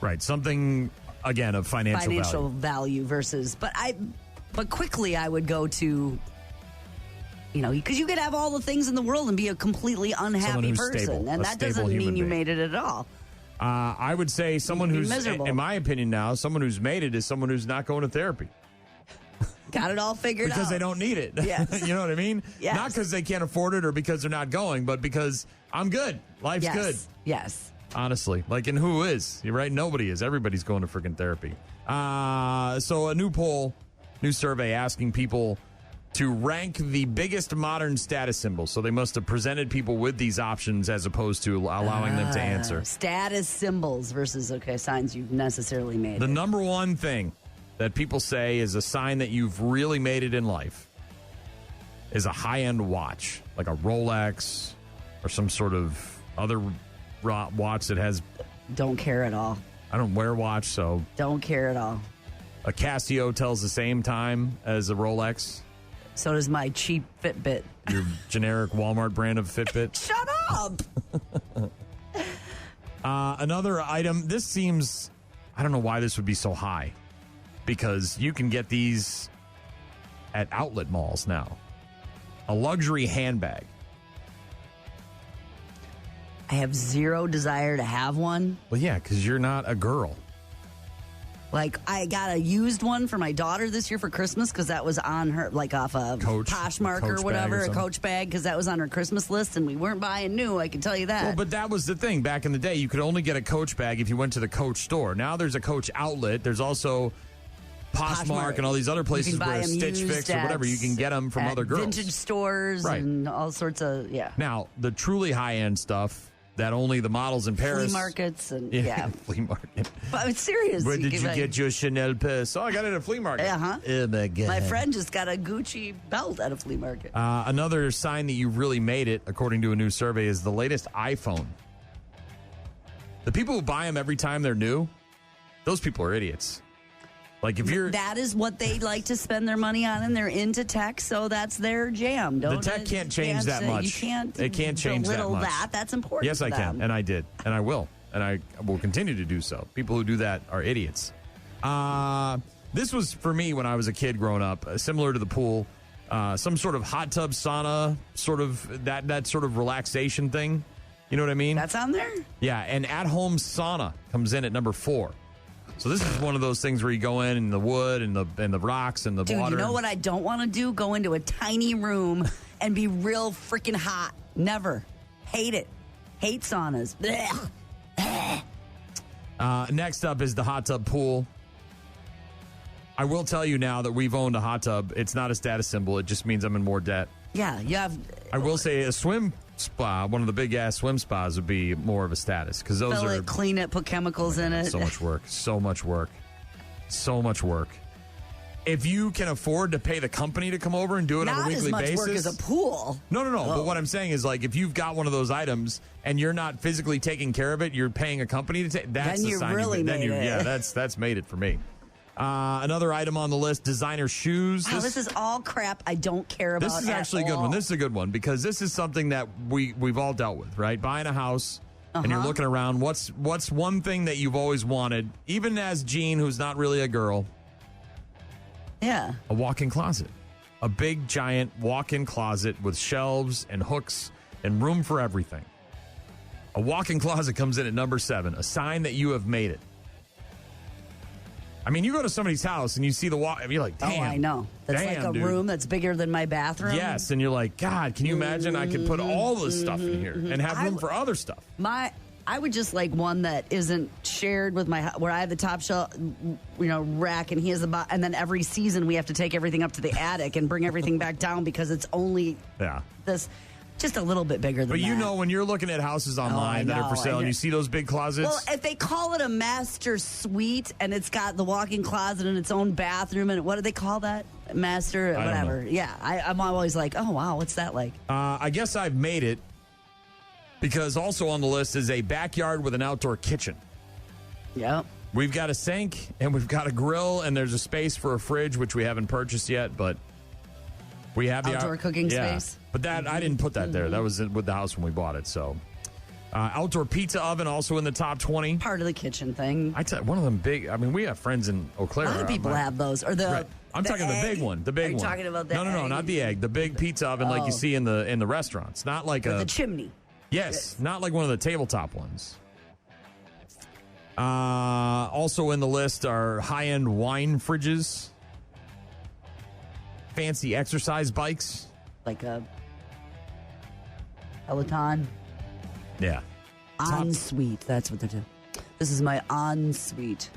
[SPEAKER 1] right, something again of financial
[SPEAKER 2] value versus but quickly I would go to because you could have all the things in the world and be a completely unhappy person.
[SPEAKER 1] Stable,
[SPEAKER 2] and that doesn't mean you made it at all.
[SPEAKER 1] I would say someone who's,
[SPEAKER 2] miserable.
[SPEAKER 1] In my opinion now, someone who's made it is someone who's not going to therapy.
[SPEAKER 2] Got it all figured out.
[SPEAKER 1] Because they don't need it.
[SPEAKER 2] Yes.
[SPEAKER 1] You know what I mean?
[SPEAKER 2] Yes.
[SPEAKER 1] Not because they can't afford it or because they're not going, but because I'm good. Life's good.
[SPEAKER 2] Yes.
[SPEAKER 1] Honestly. And who is? You're right. Nobody is. Everybody's going to freaking therapy. So a new poll, new survey asking people to rank the biggest modern status symbols. So they must have presented people with these options as opposed to allowing them to answer.
[SPEAKER 2] Status symbols versus, signs you've necessarily made.
[SPEAKER 1] The number one thing that people say is a sign that you've really made it in life is a high-end watch, like a Rolex or some sort of other watch that has...
[SPEAKER 2] Don't care at all.
[SPEAKER 1] I don't wear a watch, so...
[SPEAKER 2] Don't care at all.
[SPEAKER 1] A Casio tells the same time as a Rolex.
[SPEAKER 2] So does my cheap Fitbit.
[SPEAKER 1] Your generic Walmart brand of Fitbit.
[SPEAKER 2] Shut up!
[SPEAKER 1] Another item, this seems... I don't know why this would be so high. Because you can get these at outlet malls now. A luxury handbag.
[SPEAKER 2] I have zero desire to have one.
[SPEAKER 1] Well, yeah, because you're not a girl.
[SPEAKER 2] Like, I got a used one for my daughter this year for Christmas because that was on her, like off a Poshmark or whatever, a Coach bag, because that was on her Christmas list, and we weren't buying new, I can tell you that.
[SPEAKER 1] Well, but that was the thing. Back in the day, you could only get a Coach bag if you went to the Coach store. Now there's a Coach outlet. There's also Poshmark and all these other places where Stitch Fix or whatever, you can get them from other girls.
[SPEAKER 2] Vintage stores and all sorts of,
[SPEAKER 1] Now, the truly high-end stuff that only the models in Paris.
[SPEAKER 2] Flea markets and,
[SPEAKER 1] flea market.
[SPEAKER 2] But I'm serious.
[SPEAKER 1] Where did you get your Chanel purse? Oh, I got it at a flea market.
[SPEAKER 2] Uh-huh.
[SPEAKER 1] Oh, my God.
[SPEAKER 2] My friend just got a Gucci belt at a flea market.
[SPEAKER 1] Another sign that you really made it, according to a new survey, is the latest iPhone. The people who buy them every time they're new, those people are idiots. Like if you're...
[SPEAKER 2] That is what they like to spend their money on, and they're into tech, so that's their jam.
[SPEAKER 1] The tech can't change that much.
[SPEAKER 2] You can't.
[SPEAKER 1] It can't change that much.
[SPEAKER 2] That's important.
[SPEAKER 1] Yes, I
[SPEAKER 2] them.
[SPEAKER 1] can, and I did, and I will, and I will continue to do so. People who do that are idiots. This was for me when I was a kid growing up, similar to the pool, some sort of hot tub sauna, sort of that sort of relaxation thing. You know what I mean?
[SPEAKER 2] That's on there?
[SPEAKER 1] Yeah, and at-home sauna comes in at number 4. So this is one of those things where you go in the wood and the rocks and the water.
[SPEAKER 2] Dude, you know what I don't want to do? Go into a tiny room and be real freaking hot. Never. Hate it. Hate saunas.
[SPEAKER 1] Next up is the hot tub pool. I will tell you now that we've owned a hot tub. It's not a status symbol. It just means I'm in more debt.
[SPEAKER 2] Yeah, you have...
[SPEAKER 1] I will say a swim spa, one of the big-ass swim spas would be more of a status. Because those
[SPEAKER 2] Fill
[SPEAKER 1] are...
[SPEAKER 2] it, clean it, put chemicals in it.
[SPEAKER 1] So much work. So much work. So much work. If you can afford to pay the company to come over and do it on a weekly basis...
[SPEAKER 2] Not as much work as a pool.
[SPEAKER 1] No.
[SPEAKER 2] Oh.
[SPEAKER 1] But what I'm saying is, like, if you've got one of those items and you're not physically taking care of it, you're paying a company to take... That's
[SPEAKER 2] then you really made it.
[SPEAKER 1] Yeah, that's made it for me. Another item on the list, designer shoes.
[SPEAKER 2] Wow, this is all crap I don't care about.
[SPEAKER 1] This is actually a good one. This is a good one because this is something that we've all dealt with, right? Buying a house and you're looking around. What's one thing that you've always wanted, even as Jean, who's not really a girl?
[SPEAKER 2] Yeah.
[SPEAKER 1] A walk-in closet. A big, giant walk-in closet with shelves and hooks and room for everything. A walk-in closet comes in at number 7, a sign that you have made it. I mean, you go to somebody's house and you see the walk, and you're like, damn.
[SPEAKER 2] Oh, I know. That's like a room that's bigger than my bathroom.
[SPEAKER 1] Yes, and you're like, God, can you imagine I could put all this stuff in here and have room for other stuff?
[SPEAKER 2] I would just like one that isn't shared with where I have the top shelf, rack, and he has the bottom, and then every season we have to take everything up to the attic and bring everything back down because it's only this. Just a little bit bigger than that.
[SPEAKER 1] But you know, when you're looking at houses online that are for sale and you see those big closets.
[SPEAKER 2] Well, if they call it a master suite and it's got the walk-in closet and its own bathroom, and what do they call that? Master, whatever. Yeah, I'm always like, oh, wow, what's that like?
[SPEAKER 1] I guess I've made it because also on the list is a backyard with an outdoor kitchen.
[SPEAKER 2] Yep.
[SPEAKER 1] We've got a sink and we've got a grill and there's a space for a fridge, which we haven't purchased yet, but we have the
[SPEAKER 2] outdoor cooking space.
[SPEAKER 1] But that I didn't put that there. That was with the house when we bought it. So, outdoor pizza oven also in the top 20.
[SPEAKER 2] Part of the kitchen thing.
[SPEAKER 1] I tell you, one of them big. I mean, we have friends in Eau Claire.
[SPEAKER 2] A lot of people have those. Or
[SPEAKER 1] right. I'm talking
[SPEAKER 2] egg?
[SPEAKER 1] the big one. The big
[SPEAKER 2] Are you
[SPEAKER 1] one.
[SPEAKER 2] Talking about the
[SPEAKER 1] No,
[SPEAKER 2] egg?
[SPEAKER 1] not the egg. The big pizza oven like you see in the restaurants. Not like
[SPEAKER 2] the chimney.
[SPEAKER 1] Yes, not like one of the tabletop ones. Also in the list are high-end wine fridges, fancy exercise bikes.
[SPEAKER 2] Like a Peloton.
[SPEAKER 1] Yeah.
[SPEAKER 2] Ensuite. That's what they're doing. This is my ensuite.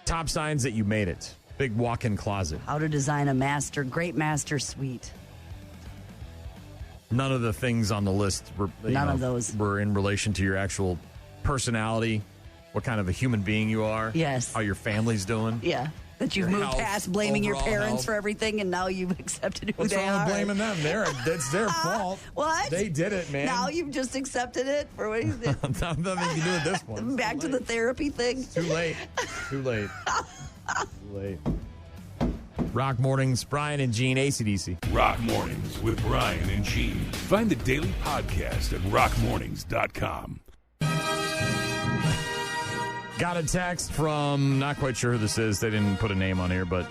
[SPEAKER 1] Top signs that you made it. Big walk-in closet.
[SPEAKER 2] How to design a great master suite.
[SPEAKER 1] None of the things on the list were
[SPEAKER 2] of those
[SPEAKER 1] were in relation to your actual personality, what kind of a human being you are.
[SPEAKER 2] Yes.
[SPEAKER 1] How your family's doing.
[SPEAKER 2] Yeah. That you've moved past blaming your parents for everything, and now you've accepted who
[SPEAKER 1] What's
[SPEAKER 2] they
[SPEAKER 1] wrong
[SPEAKER 2] are.
[SPEAKER 1] with blaming them? It's their fault.
[SPEAKER 2] What?
[SPEAKER 1] They did it, man.
[SPEAKER 2] Now you've just accepted it for what you did.
[SPEAKER 1] Nothing you can do at this point.
[SPEAKER 2] Back to the therapy thing.
[SPEAKER 1] Too late. Too late. Too late. Rock Mornings, Brian and Gene, AC/DC.
[SPEAKER 3] Rock Mornings with Brian and Gene. Find the daily podcast at rockmornings.com.
[SPEAKER 1] Got a text from, not quite sure who this is. They didn't put a name on here, but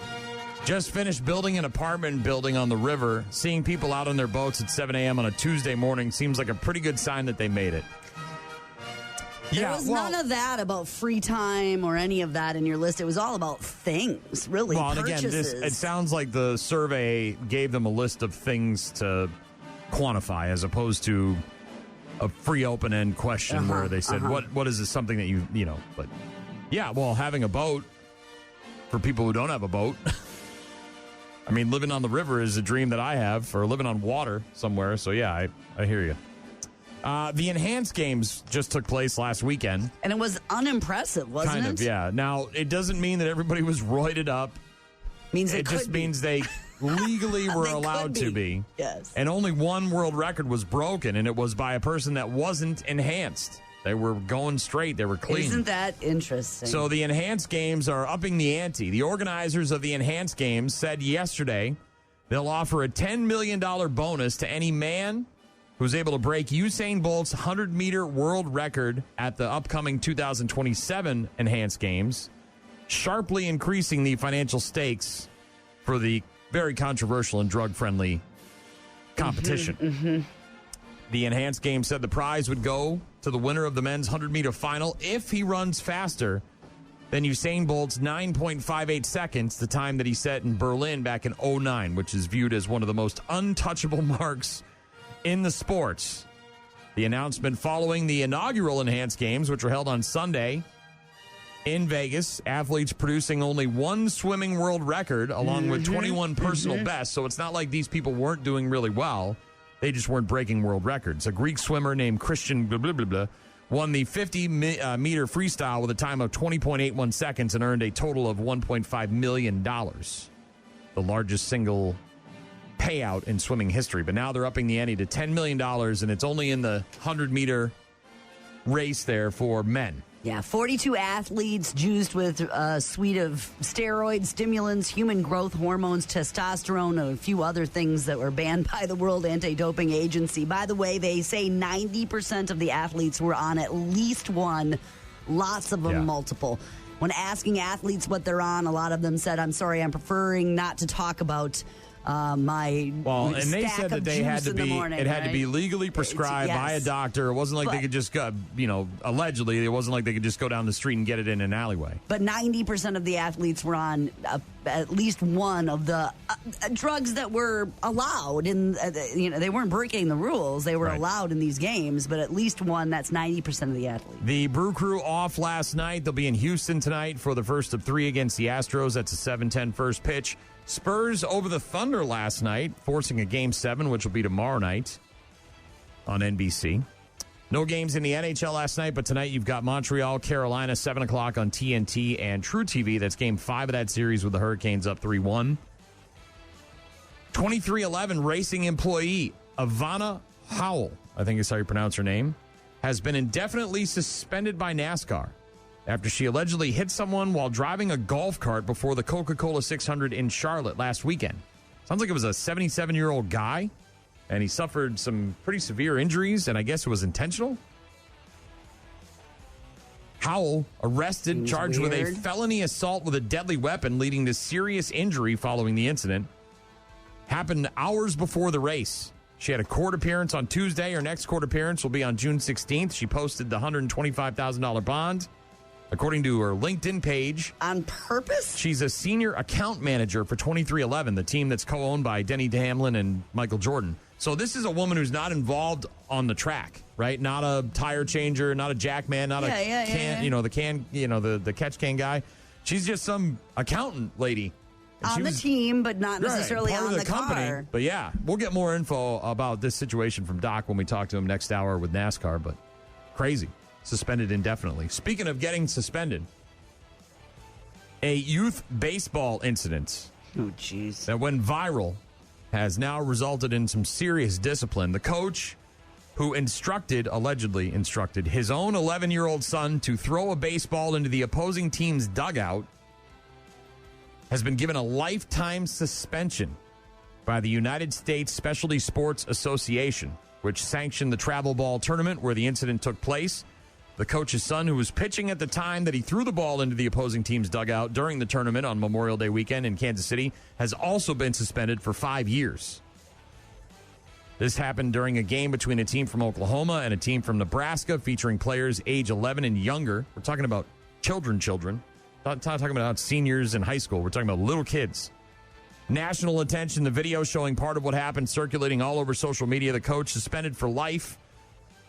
[SPEAKER 1] just finished building an apartment building on the river. Seeing people out on their boats at 7 a.m. on a Tuesday morning seems like a pretty good sign that they made it.
[SPEAKER 2] There was none of that about free time or any of that in your list. It was all about things, really.
[SPEAKER 1] Well, and
[SPEAKER 2] purchases.
[SPEAKER 1] again, it sounds like the survey gave them a list of things to quantify as opposed to a free open-end question where they said, what is this something that you know, but yeah, well, having a boat for people who don't have a boat. I mean, living on the river is a dream that I have, or living on water somewhere. So yeah, I hear you. The Enhanced Games just took place last weekend.
[SPEAKER 2] And it was unimpressive, wasn't it?
[SPEAKER 1] Kind of, yeah. Now, it doesn't mean that everybody was roided up.
[SPEAKER 2] It
[SPEAKER 1] just means they legally were allowed to be.
[SPEAKER 2] Yes.
[SPEAKER 1] And only one world record was broken, and it was by a person that wasn't enhanced. They were going straight. They were clean.
[SPEAKER 2] Isn't that interesting?
[SPEAKER 1] So the Enhanced Games are upping the ante. The organizers of the Enhanced Games said yesterday they'll offer a $10 million bonus to any man who's able to break Usain Bolt's 100-meter world record at the upcoming 2027 Enhanced Games, sharply increasing the financial stakes for the very controversial and drug-friendly competition. The Enhanced Games said the prize would go to the winner of the men's 100-meter final if he runs faster than Usain Bolt's 9.58 seconds, the time that he set in Berlin back in 2009, which is viewed as one of the most untouchable marks in the sports. The announcement following the inaugural Enhanced Games, which were held on Sunday in Vegas, athletes producing only one swimming world record along with 21 personal bests. So it's not like these people weren't doing really well. They just weren't breaking world records. A Greek swimmer named Christian blah, blah, blah, blah, won the 50-meter freestyle with a time of 20.81 seconds and earned a total of $1.5 million, the largest single payout in swimming history. But now they're upping the ante to $10 million, and it's only in the 100-meter race there for men.
[SPEAKER 2] Yeah, 42 athletes juiced with a suite of steroids, stimulants, human growth hormones, testosterone, and a few other things that were banned by the World Anti-Doping Agency. By the way, they say 90% of the athletes were on at least one, lots of them multiple. When asking athletes what they're on, a lot of them said, I'm sorry, I'm preferring not to talk about my
[SPEAKER 1] and they
[SPEAKER 2] stack
[SPEAKER 1] said that
[SPEAKER 2] of
[SPEAKER 1] they had
[SPEAKER 2] juice
[SPEAKER 1] to
[SPEAKER 2] in the
[SPEAKER 1] be
[SPEAKER 2] morning,
[SPEAKER 1] it had to
[SPEAKER 2] right?
[SPEAKER 1] be legally prescribed by a doctor. It wasn't like they could just go, allegedly, it wasn't like they could just go down the street and get it in an alleyway.
[SPEAKER 2] But 90% of the athletes were on at least one of the drugs that were allowed in they weren't breaking the rules. They were allowed in these games, but at least one. That's 90% of the athletes.
[SPEAKER 1] The Brew Crew off last night. They'll be in Houston tonight for the first of three against the Astros. That's a 7:10 first pitch. Spurs over the Thunder last night, forcing a Game 7, which will be tomorrow night on NBC. No games in the NHL last night, but tonight you've got Montreal, Carolina, 7 o'clock on TNT and True TV. That's Game 5 of that series with the Hurricanes up 3-1. 2311 racing employee Ivana Howell, I think is how you pronounce her name, has been indefinitely suspended by NASCAR after she allegedly hit someone while driving a golf cart before the Coca-Cola 600 in Charlotte last weekend. Sounds like it was a 77-year-old guy, and he suffered some pretty severe injuries, and I guess it was intentional. Howell arrested, charged with a felony assault with a deadly weapon, leading to serious injury following the incident. Happened hours before the race. She had a court appearance on Tuesday. Her next court appearance will be on June 16th. She posted the $125,000 bond. According to her LinkedIn page.
[SPEAKER 2] On purpose?
[SPEAKER 1] She's a senior account manager for 2311, the team that's co-owned by Denny Hamlin and Michael Jordan. So this is a woman who's not involved on the track, right? Not a tire changer, not a jack man, not the catch can guy. She's just some accountant lady
[SPEAKER 2] On the team, but not necessarily
[SPEAKER 1] part
[SPEAKER 2] on
[SPEAKER 1] of
[SPEAKER 2] the
[SPEAKER 1] company.
[SPEAKER 2] car.
[SPEAKER 1] But yeah, we'll get more info about this situation from Doc when we talk to him next hour with NASCAR. But crazy. Suspended indefinitely. Speaking of getting suspended, a youth baseball incident that went viral has now resulted in some serious discipline. The coach who allegedly instructed his own 11-year-old son to throw a baseball into the opposing team's dugout has been given a lifetime suspension by the United States Specialty Sports Association, which sanctioned the travel ball tournament where the incident took place. The coach's son, who was pitching at the time that he threw the ball into the opposing team's dugout during the tournament on Memorial Day weekend in Kansas City, has also been suspended for 5 years. This happened during a game between a team from Oklahoma and a team from Nebraska featuring players age 11 and younger. We're talking about children. Not talking about seniors in high school. We're talking about little kids. National attention. The video showing part of what happened circulating all over social media. The coach suspended for life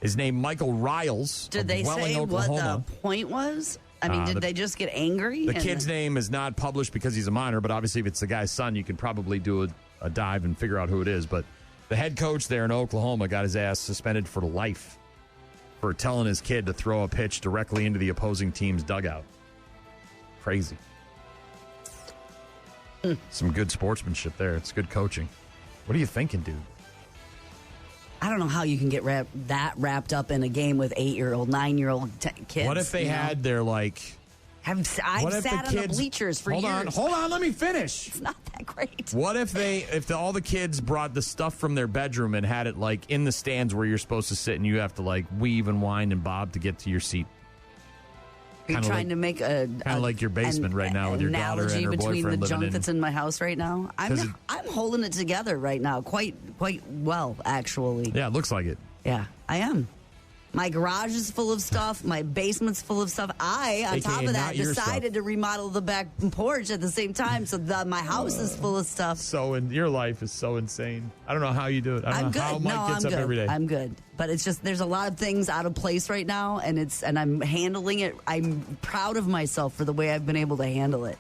[SPEAKER 1] is named Michael Riles.
[SPEAKER 2] Did they say
[SPEAKER 1] Oklahoma.
[SPEAKER 2] What the point was? I mean, did they just get angry?
[SPEAKER 1] The kid's name is not published because he's a minor, but obviously if it's the guy's son, you can probably do a dive and figure out who it is. But the head coach there in Oklahoma got his ass suspended for life for telling his kid to throw a pitch directly into the opposing team's dugout. Crazy. Some good sportsmanship there. It's good coaching. What are you thinking, dude?
[SPEAKER 2] I don't know how you can get wrapped up in a game with 8-year-old, 9-year-old kids.
[SPEAKER 1] What if they had their, like...
[SPEAKER 2] I've sat on the bleachers for years.
[SPEAKER 1] Hold on, let me finish.
[SPEAKER 2] It's not that great.
[SPEAKER 1] What if all the kids brought the stuff from their bedroom and had it, like, in the stands where you're supposed to sit and you have to, like, weave and wind and bob to get to your seat?
[SPEAKER 2] You're trying to make a
[SPEAKER 1] kind of like your basement right now with your daughter and her boyfriend
[SPEAKER 2] between the
[SPEAKER 1] living
[SPEAKER 2] junk
[SPEAKER 1] in.
[SPEAKER 2] that's in my house right now. I'm holding it together right now, quite well, actually.
[SPEAKER 1] Yeah, it looks like it.
[SPEAKER 2] Yeah, I am. My garage is full of stuff. My basement's full of stuff. On top of that, decided to remodel the back porch at the same time, so my house is full of stuff.
[SPEAKER 1] So, your life is so insane. I don't know how you do it. I don't know how Mike gets up every day.
[SPEAKER 2] I'm good, but it's just there's a lot of things out of place right now, and I'm handling it. I'm proud of myself for the way I've been able to handle it.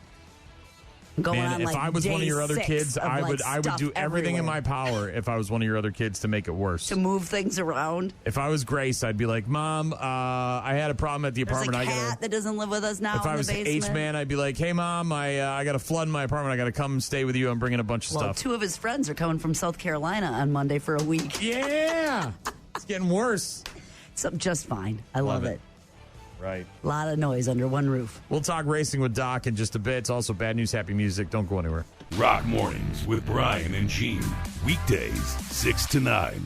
[SPEAKER 1] Man, if I was one of your other kids, I would do everything in my power if I was one of your other kids to make it worse.
[SPEAKER 2] To move things around.
[SPEAKER 1] If I was Grace, I'd be like, Mom, I had a problem at the apartment.
[SPEAKER 2] There's a cat that doesn't live with us now.
[SPEAKER 1] If I was H-Man, I'd be like, hey, Mom, I got a flood in my apartment. I got to come stay with you. I'm bringing a bunch of stuff.
[SPEAKER 2] 2 of his friends are coming from South Carolina on Monday for a week.
[SPEAKER 1] Yeah. It's getting worse.
[SPEAKER 2] So just fine. I love it.
[SPEAKER 1] Right.
[SPEAKER 2] A lot of noise under one roof.
[SPEAKER 1] We'll talk racing with Doc in just a bit. It's also bad news, happy music. Don't go anywhere.
[SPEAKER 3] Rock Mornings with Brian and Gene. Weekdays, 6 to 9.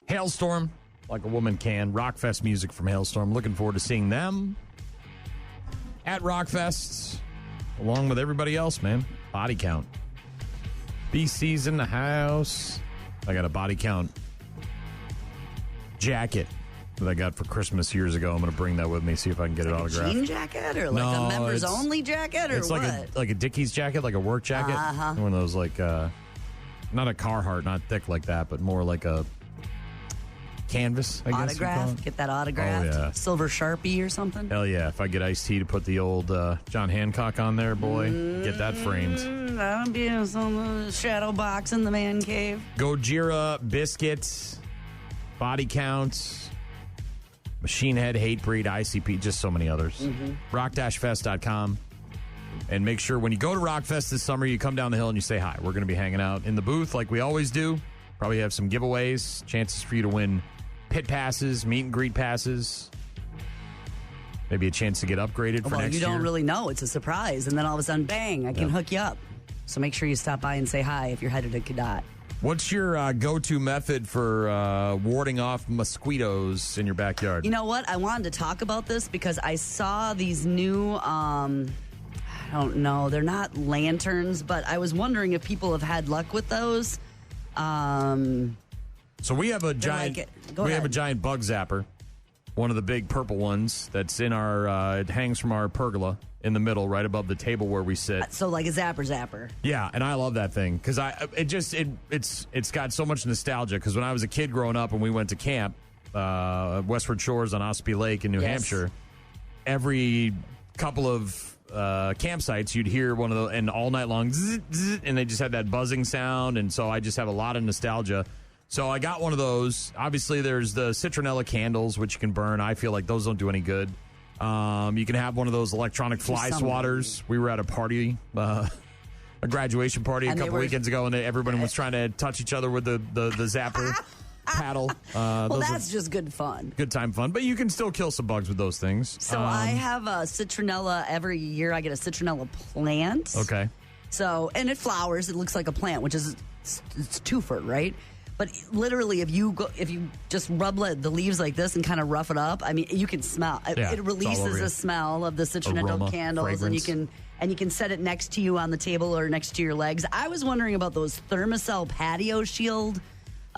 [SPEAKER 1] Hailstorm, like a woman can. Rockfest music from Hailstorm. Looking forward to seeing them at Rockfest, along with everybody else, man. Body count. BC's in the house. I got a body count jacket that I got for Christmas years ago. I'm going to bring that with me, see if I can get it autographed.
[SPEAKER 2] A jean jacket or like a members only jacket or
[SPEAKER 1] it's
[SPEAKER 2] what?
[SPEAKER 1] It's like a Dickies jacket, like a work jacket.
[SPEAKER 2] Uh-huh.
[SPEAKER 1] One of those like, not a Carhartt, not thick like that, but more like a canvas, I guess.
[SPEAKER 2] Autograph? Get that autographed?
[SPEAKER 1] Oh, yeah.
[SPEAKER 2] Silver Sharpie or something?
[SPEAKER 1] Hell yeah. If I get Ice-T to put the old John Hancock on there, boy, get that framed.
[SPEAKER 2] That'll be some shadow box in the man cave.
[SPEAKER 1] Gojira, Biscuits, Body Counts, Machine Head, Hatebreed, ICP, just so many others. Rock-fest.com. And make sure when you go to Rockfest this summer, you come down the hill and you say hi. We're going to be hanging out in the booth like we always do. Probably have some giveaways, chances for you to win pit passes, meet and greet passes. Maybe a chance to get upgraded for next year.
[SPEAKER 2] You don't really know. It's a surprise. And then all of a sudden, bang, I can hook you up. So make sure you stop by and say hi if you're headed to Cadott.
[SPEAKER 1] What's your go-to method for warding off mosquitoes in your backyard?
[SPEAKER 2] You know what? I wanted to talk about this because I saw these new, I don't know, they're not lanterns, but I was wondering if people have had luck with those.
[SPEAKER 1] So we have a giant, have a giant bug zapper, one of the big purple ones that's in our, it hangs from our pergola in the middle, right above the table where we sit.
[SPEAKER 2] So like a zapper.
[SPEAKER 1] Yeah, and I love that thing because it's got so much nostalgia. Because when I was a kid growing up and we went to camp, Westward Shores on Ospey Lake in New Hampshire, every couple of campsites, you'd hear one of those, and all night long, zzz, zzz, and they just had that buzzing sound, and so I just have a lot of nostalgia. So I got one of those. Obviously, there's the citronella candles, which you can burn. I feel like those don't do any good. You can have one of those electronic fly swatters. We were at a party, a graduation party a couple weekends ago, and everybody was trying to touch each other with the zapper paddle.
[SPEAKER 2] Well, that's just good fun.
[SPEAKER 1] Good time fun, but you can still kill some bugs with those things.
[SPEAKER 2] So I have a citronella every year. I get a citronella plant.
[SPEAKER 1] Okay.
[SPEAKER 2] So, and it flowers. It looks like a plant, which is it's 2-foot, right? But literally, if you just rub the leaves like this and kind of rough it up, I mean, you can smell.
[SPEAKER 1] Yeah,
[SPEAKER 2] it releases a smell of the citronella candles,
[SPEAKER 1] fragrance.
[SPEAKER 2] and you can set it next to you on the table or next to your legs. I was wondering about those Thermacell patio shield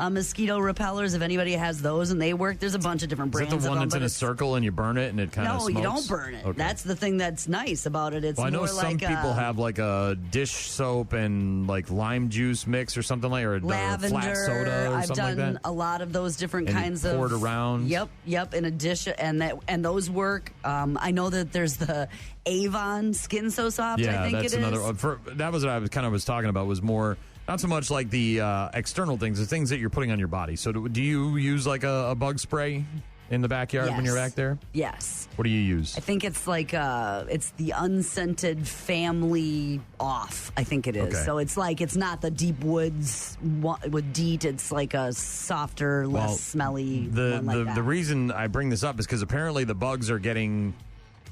[SPEAKER 2] mosquito repellers. If anybody has those and they work, there's a bunch of different brands.
[SPEAKER 1] Is that the one
[SPEAKER 2] of them,
[SPEAKER 1] that's in a circle and you burn it and it kind of smokes?
[SPEAKER 2] No, you don't burn it.
[SPEAKER 1] Okay.
[SPEAKER 2] That's the thing that's nice about it. It's
[SPEAKER 1] I know
[SPEAKER 2] more
[SPEAKER 1] some
[SPEAKER 2] like
[SPEAKER 1] people have like a dish soap and like lime juice mix or something like, or a
[SPEAKER 2] lavender,
[SPEAKER 1] flat soda or
[SPEAKER 2] I've
[SPEAKER 1] something like
[SPEAKER 2] done
[SPEAKER 1] that.
[SPEAKER 2] a lot of those different
[SPEAKER 1] And
[SPEAKER 2] kinds
[SPEAKER 1] you
[SPEAKER 2] of.
[SPEAKER 1] pour it around.
[SPEAKER 2] Yep, in a dish, and those work. I know that there's the Avon Skin So Soft.
[SPEAKER 1] Yeah,
[SPEAKER 2] I think
[SPEAKER 1] that's
[SPEAKER 2] it
[SPEAKER 1] another.
[SPEAKER 2] is.
[SPEAKER 1] That was what I was talking about. Was more. Not so much like the external things, the things that you're putting on your body. So do you use like a bug spray in the backyard when you're back there?
[SPEAKER 2] Yes.
[SPEAKER 1] What do you use?
[SPEAKER 2] I think it's like it's the unscented family off. I think it is.
[SPEAKER 1] Okay.
[SPEAKER 2] So it's like it's not the deep woods with DEET. It's like a softer, less smelly one like that.
[SPEAKER 1] The reason I bring this up is because apparently the bugs are getting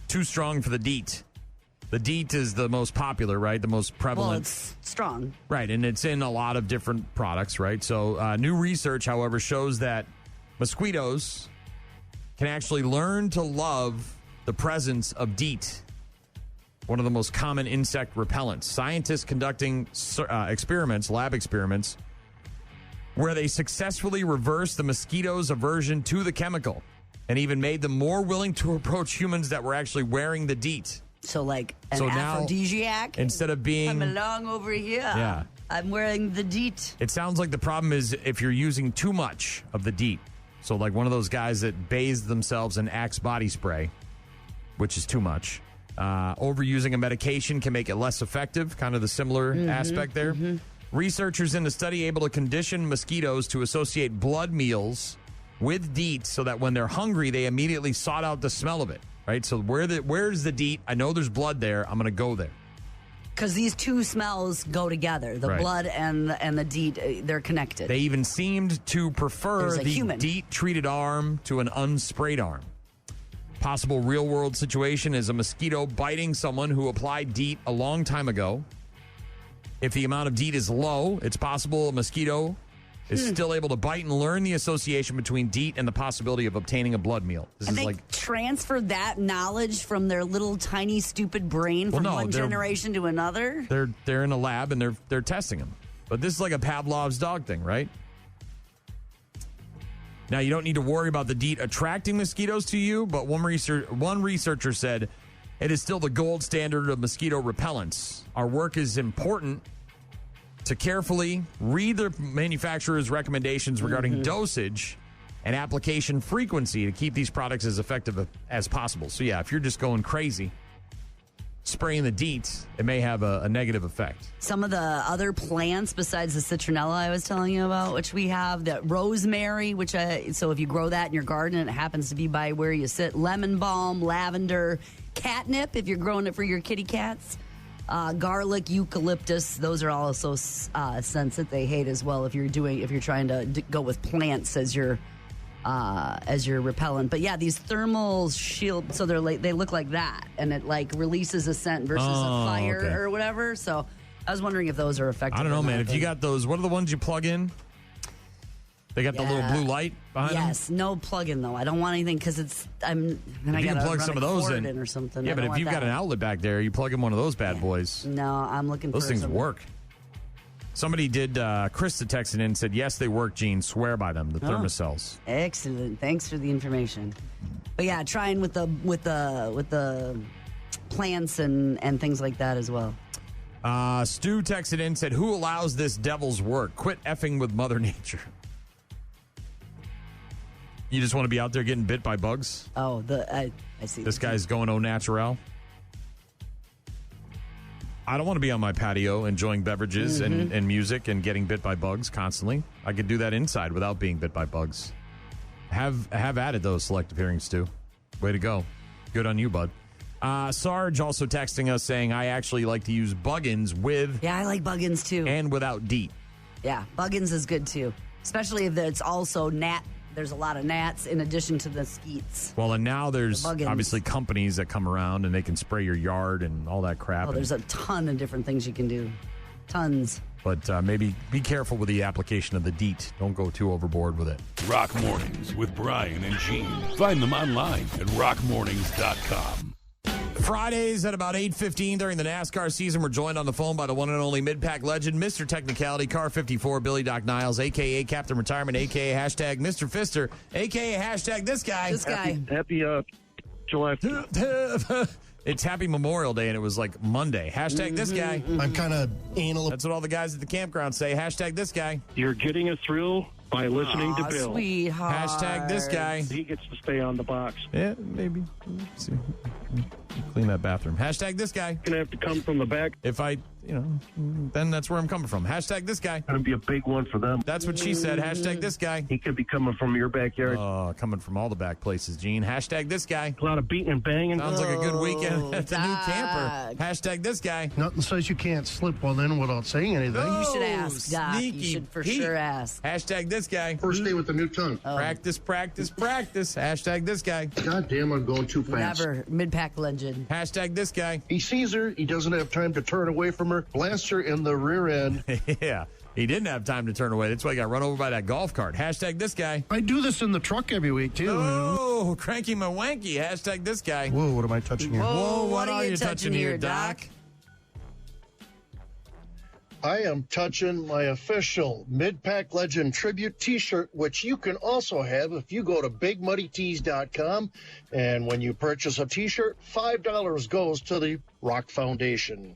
[SPEAKER 1] too strong for the DEET. The DEET is the most popular, right? The most prevalent.
[SPEAKER 2] Well, it's strong.
[SPEAKER 1] Right, and it's in a lot of different products, right? So new research, however, shows that mosquitoes can actually learn to love the presence of DEET, one of the most common insect repellents. Scientists conducting lab experiments, where they successfully reversed the mosquitoes' aversion to the chemical and even made them more willing to approach humans that were actually wearing the DEET.
[SPEAKER 2] So like an
[SPEAKER 1] now,
[SPEAKER 2] aphrodisiac?
[SPEAKER 1] Instead of being...
[SPEAKER 2] Come along over here.
[SPEAKER 1] Yeah.
[SPEAKER 2] I'm wearing the DEET.
[SPEAKER 1] It sounds like the problem is if you're using too much of the DEET. So like one of those guys that bathes themselves in Axe body spray, which is too much. Overusing a medication can make it less effective, kind of the similar aspect there. Researchers in the study able to condition mosquitoes to associate blood meals with DEET so that when they're hungry, they immediately sought out the smell of it. Right, so where's the DEET? I know there's blood there. I'm going to go there.
[SPEAKER 2] Because these two smells go together. The blood and the DEET, they're connected.
[SPEAKER 1] They even seemed to prefer the
[SPEAKER 2] human
[SPEAKER 1] DEET-treated arm to an unsprayed arm. Possible real-world situation is a mosquito biting someone who applied DEET a long time ago. If the amount of DEET is low, it's possible a mosquito is still able to bite and learn the association between DEET and the possibility of obtaining a blood meal. This
[SPEAKER 2] and
[SPEAKER 1] is
[SPEAKER 2] they
[SPEAKER 1] like
[SPEAKER 2] transfer that knowledge from their little tiny stupid brain from one generation to another.
[SPEAKER 1] They're in a lab and they're testing them. But this is like a Pavlov's dog thing, right? Now you don't need to worry about the DEET attracting mosquitoes to you, but one researcher said it is still the gold standard of mosquito repellents. Our work is important to carefully read the manufacturer's recommendations regarding dosage and application frequency to keep these products as effective as possible. So, yeah, if you're just going crazy, spraying the DEET, it may have a negative effect.
[SPEAKER 2] Some of the other plants besides the citronella I was telling you about, which we have, that rosemary, so if you grow that in your garden and it happens to be by where you sit, lemon balm, lavender, catnip, if you're growing it for your kitty cats. Garlic, eucalyptus, those are also scents that they hate as well if you're trying to go with plants as your repellent. But yeah, these thermal shield, so they look like that, and it like releases a scent versus a fire or whatever. So I was wondering if those are effective.
[SPEAKER 1] I don't know, man. If you got those, what are the ones you plug in? They got the little blue light behind them?
[SPEAKER 2] Yes, no plug-in, though. I don't want anything because you
[SPEAKER 1] can plug some of those in
[SPEAKER 2] or something.
[SPEAKER 1] Yeah, but if you've got an outlet back there, you plug in one of those bad boys.
[SPEAKER 2] No, I'm looking for
[SPEAKER 1] those things work. Somebody did, Krista texted in and said, yes, they work, Gene. Swear by them, the Thermacells.
[SPEAKER 2] Excellent. Thanks for the information. But yeah, trying with the plants and things like that as well.
[SPEAKER 1] Stu texted in and said, who allows this devil's work? Quit effing with Mother Nature. You just want to be out there getting bit by bugs?
[SPEAKER 2] Oh, I see.
[SPEAKER 1] This guy's going au naturel. I don't want to be on my patio enjoying beverages and music and getting bit by bugs constantly. I could do that inside without being bit by bugs. Have added those selective hearing, Stu. Way to go. Good on you, bud. Sarge also texting us saying, I actually like to use Buggins with...
[SPEAKER 2] Yeah, I like Buggins, too.
[SPEAKER 1] And without DEET.
[SPEAKER 2] Yeah, Buggins is good, too. Especially if it's also gnat. There's a lot of gnats in addition to the skeets.
[SPEAKER 1] Well, and now there's obviously companies that come around and they can spray your yard and all that crap.
[SPEAKER 2] Oh, there's a ton of different things you can do. Tons.
[SPEAKER 1] But maybe be careful with the application of the DEET. Don't go too overboard with it.
[SPEAKER 3] Rock Mornings with Brian and Gene. Find them online at rockmornings.com.
[SPEAKER 1] Fridays at about 8:15 during the NASCAR season, we're joined on the phone by the one and only mid-pack legend, Mr. Technicality, Car 54, Billy Doc Niles, a.k.a. Captain Retirement, a.k.a. hashtag Mr. Fister, a.k.a. hashtag this guy.
[SPEAKER 2] This guy.
[SPEAKER 4] Happy July.
[SPEAKER 1] It's Happy Memorial Day, and it was like Monday. Hashtag this guy.
[SPEAKER 4] I'm kind of anal.
[SPEAKER 1] That's what all the guys at the campground say. Hashtag this guy.
[SPEAKER 4] You're getting a thrill by listening to Bill.
[SPEAKER 2] Sweetheart.
[SPEAKER 1] Hashtag this guy.
[SPEAKER 4] He gets to stay on the box.
[SPEAKER 1] Yeah, maybe. Let's see. Clean that bathroom. Hashtag this guy.
[SPEAKER 4] Gonna have to come from the back.
[SPEAKER 1] If I, then that's where I'm coming from. Hashtag this guy.
[SPEAKER 4] Gonna be a big one for them.
[SPEAKER 1] That's what she said. Hashtag this guy.
[SPEAKER 4] He could be coming from your backyard.
[SPEAKER 1] Oh, coming from all the back places, Gene. Hashtag this guy.
[SPEAKER 4] A lot of beating and banging.
[SPEAKER 1] Sounds like a good weekend at the new camper. Hashtag this guy.
[SPEAKER 4] Nothing says you can't slip one in without saying anything.
[SPEAKER 2] You should ask, Doc.
[SPEAKER 1] Sneaky
[SPEAKER 2] You should for
[SPEAKER 1] Pete.
[SPEAKER 2] sure ask.
[SPEAKER 1] Hashtag this guy.
[SPEAKER 4] First day with the new tongue.
[SPEAKER 1] Practice, practice, practice. Hashtag this guy.
[SPEAKER 4] God damn, I'm going too fast.
[SPEAKER 2] Never. Mid-pack legend.
[SPEAKER 1] Hashtag this guy.
[SPEAKER 4] He sees her. He doesn't have time to turn away from her. Blasts her in the rear end.
[SPEAKER 1] Yeah. He didn't have time to turn away. That's why he got run over by that golf cart. Hashtag this guy.
[SPEAKER 4] I do this in the truck every week, too.
[SPEAKER 1] Oh, cranky my wanky. Hashtag this guy.
[SPEAKER 4] Whoa, what am I touching here?
[SPEAKER 1] Whoa, what are you touching here, Doc?
[SPEAKER 4] I am touching my official Mid-Pack Legend Tribute T-shirt, which you can also have if you go to BigMuddyTees.com. And when you purchase a T-shirt, $5 goes to the Rock Foundation.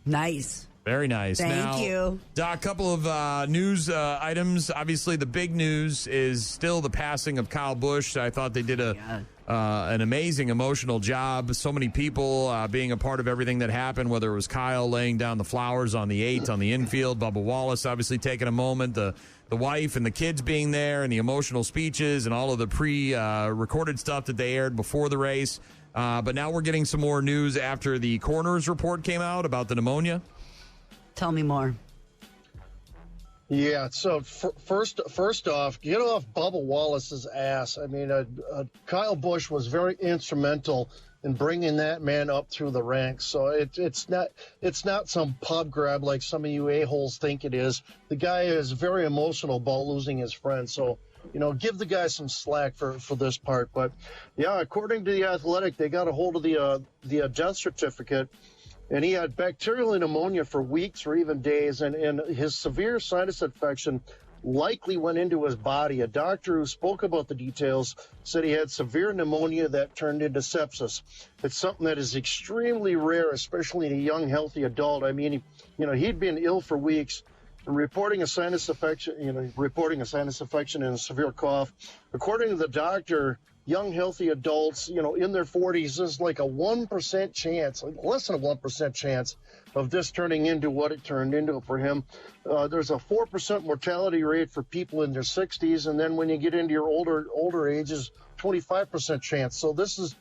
[SPEAKER 2] Nice.
[SPEAKER 1] Very nice.
[SPEAKER 2] Thank you.
[SPEAKER 1] Doc, a couple of news items. Obviously, the big news is still the passing of Kyle Busch. I thought they did an amazing emotional job. So many people being a part of everything that happened, whether it was Kyle laying down the flowers on the 8th on the infield, Bubba Wallace obviously taking a moment, the wife and the kids being there, and the emotional speeches and all of the pre-recorded stuff that they aired before the race. But now we're getting some more news after the coroner's report came out about the pneumonia.
[SPEAKER 2] Tell me more.
[SPEAKER 4] Yeah, so first off, get off Bubba Wallace's ass. I mean, Kyle Busch was very instrumental in bringing that man up through the ranks. So it's not some pub grab like some of you a-holes think it is. The guy is very emotional about losing his friend. So, give the guy some slack for this part. But, yeah, according to The Athletic, they got a hold of the death certificate. And he had bacterial pneumonia for weeks or even days, and his severe sinus infection likely went into his body. A doctor who spoke about the details said he had severe pneumonia that turned into sepsis. It's something that is extremely rare, especially in a young, healthy adult. I mean, he'd been ill for weeks, and reporting a sinus infection and a severe cough. According to the doctor, young, healthy adults, in their 40s, is like a 1% chance, less than a 1% chance of this turning into what it turned into for him. There's a 4% mortality rate for people in their 60s, and then when you get into your older ages, 25% chance. So this is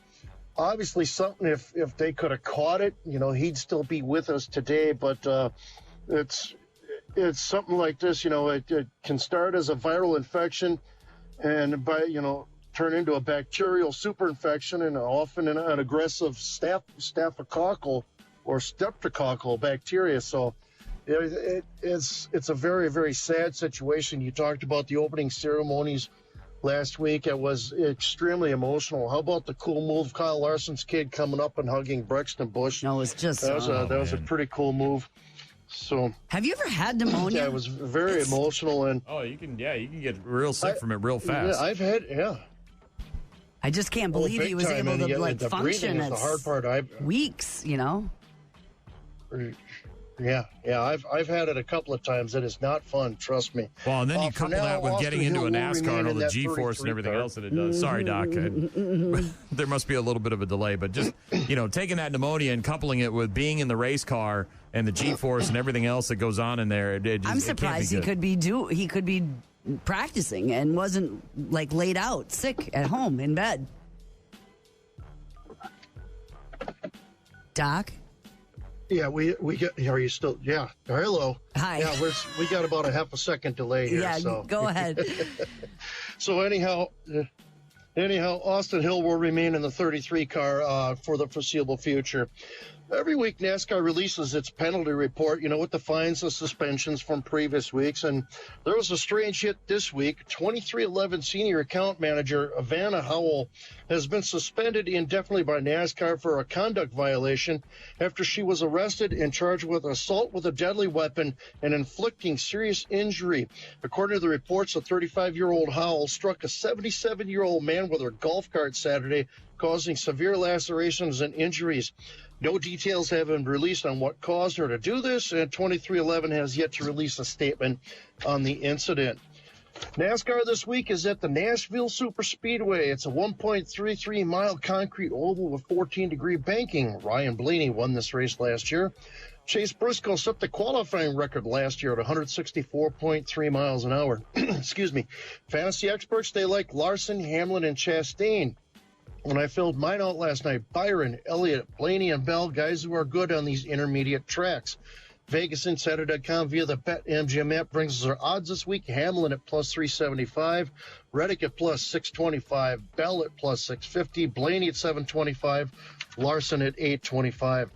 [SPEAKER 4] obviously something, if they could have caught it, he'd still be with us today. But it's something like this, it can start as a viral infection, and turn into a bacterial superinfection and often an aggressive staphylococcal or streptococcal bacteria. So it's a very, very sad situation. You talked about the opening ceremonies last week. It was extremely emotional. How about the cool move, Kyle Larson's kid coming up and hugging Brexton Busch?
[SPEAKER 2] No, it's just
[SPEAKER 4] that was a pretty cool move. So,
[SPEAKER 2] have you ever had pneumonia?
[SPEAKER 4] Yeah, it was very emotional, and
[SPEAKER 1] you can get real sick from it real fast.
[SPEAKER 4] Yeah, I've had
[SPEAKER 2] I just can't believe he was able to function.
[SPEAKER 4] Is the hard part.
[SPEAKER 2] Weeks,
[SPEAKER 4] Yeah. I've had it a couple of times. It is not fun. Trust me.
[SPEAKER 1] Well, and then you couple that with getting into a NASCAR and all the G-force and everything else that it does. Sorry, Doc. There must be a little bit of a delay, but just, taking that pneumonia and coupling it with being in the race car and the G-force and everything else that goes on in there.
[SPEAKER 2] I'm surprised he could be practicing and wasn't laid out sick at home in bed. Doc?
[SPEAKER 4] Yeah, we got. Are you still? Yeah. Hello.
[SPEAKER 2] Hi.
[SPEAKER 4] Yeah, we got about a half a second delay here.
[SPEAKER 2] Yeah,
[SPEAKER 4] so.
[SPEAKER 2] Go ahead.
[SPEAKER 4] So anyhow, Austin Hill will remain in the 33 car for the foreseeable future. Every week, NASCAR releases its penalty report, with the fines and suspensions from previous weeks. And there was a strange hit this week. 2311 Senior Account Manager Vanna Howell has been suspended indefinitely by NASCAR for a conduct violation after she was arrested and charged with assault with a deadly weapon and inflicting serious injury. According to the reports, a 35-year-old Howell struck a 77-year-old man with her golf cart Saturday, causing severe lacerations and injuries. No details have been released on what caused her to do this, and 2311 has yet to release a statement on the incident. NASCAR this week is at the Nashville Superspeedway. It's a 1.33-mile concrete oval with 14-degree banking. Ryan Blaney won this race last year. Chase Briscoe set the qualifying record last year at 164.3 miles an hour. Excuse me. Fantasy experts, they like Larson, Hamlin, and Chastain. When I filled mine out last night, Byron, Elliott, Blaney, and Bell, guys who are good on these intermediate tracks. VegasInsider.com via the BetMGM app brings us our odds this week. Hamlin at plus 375, Reddick at plus 625, Bell at plus 650, Blaney at 725, Larson at 825.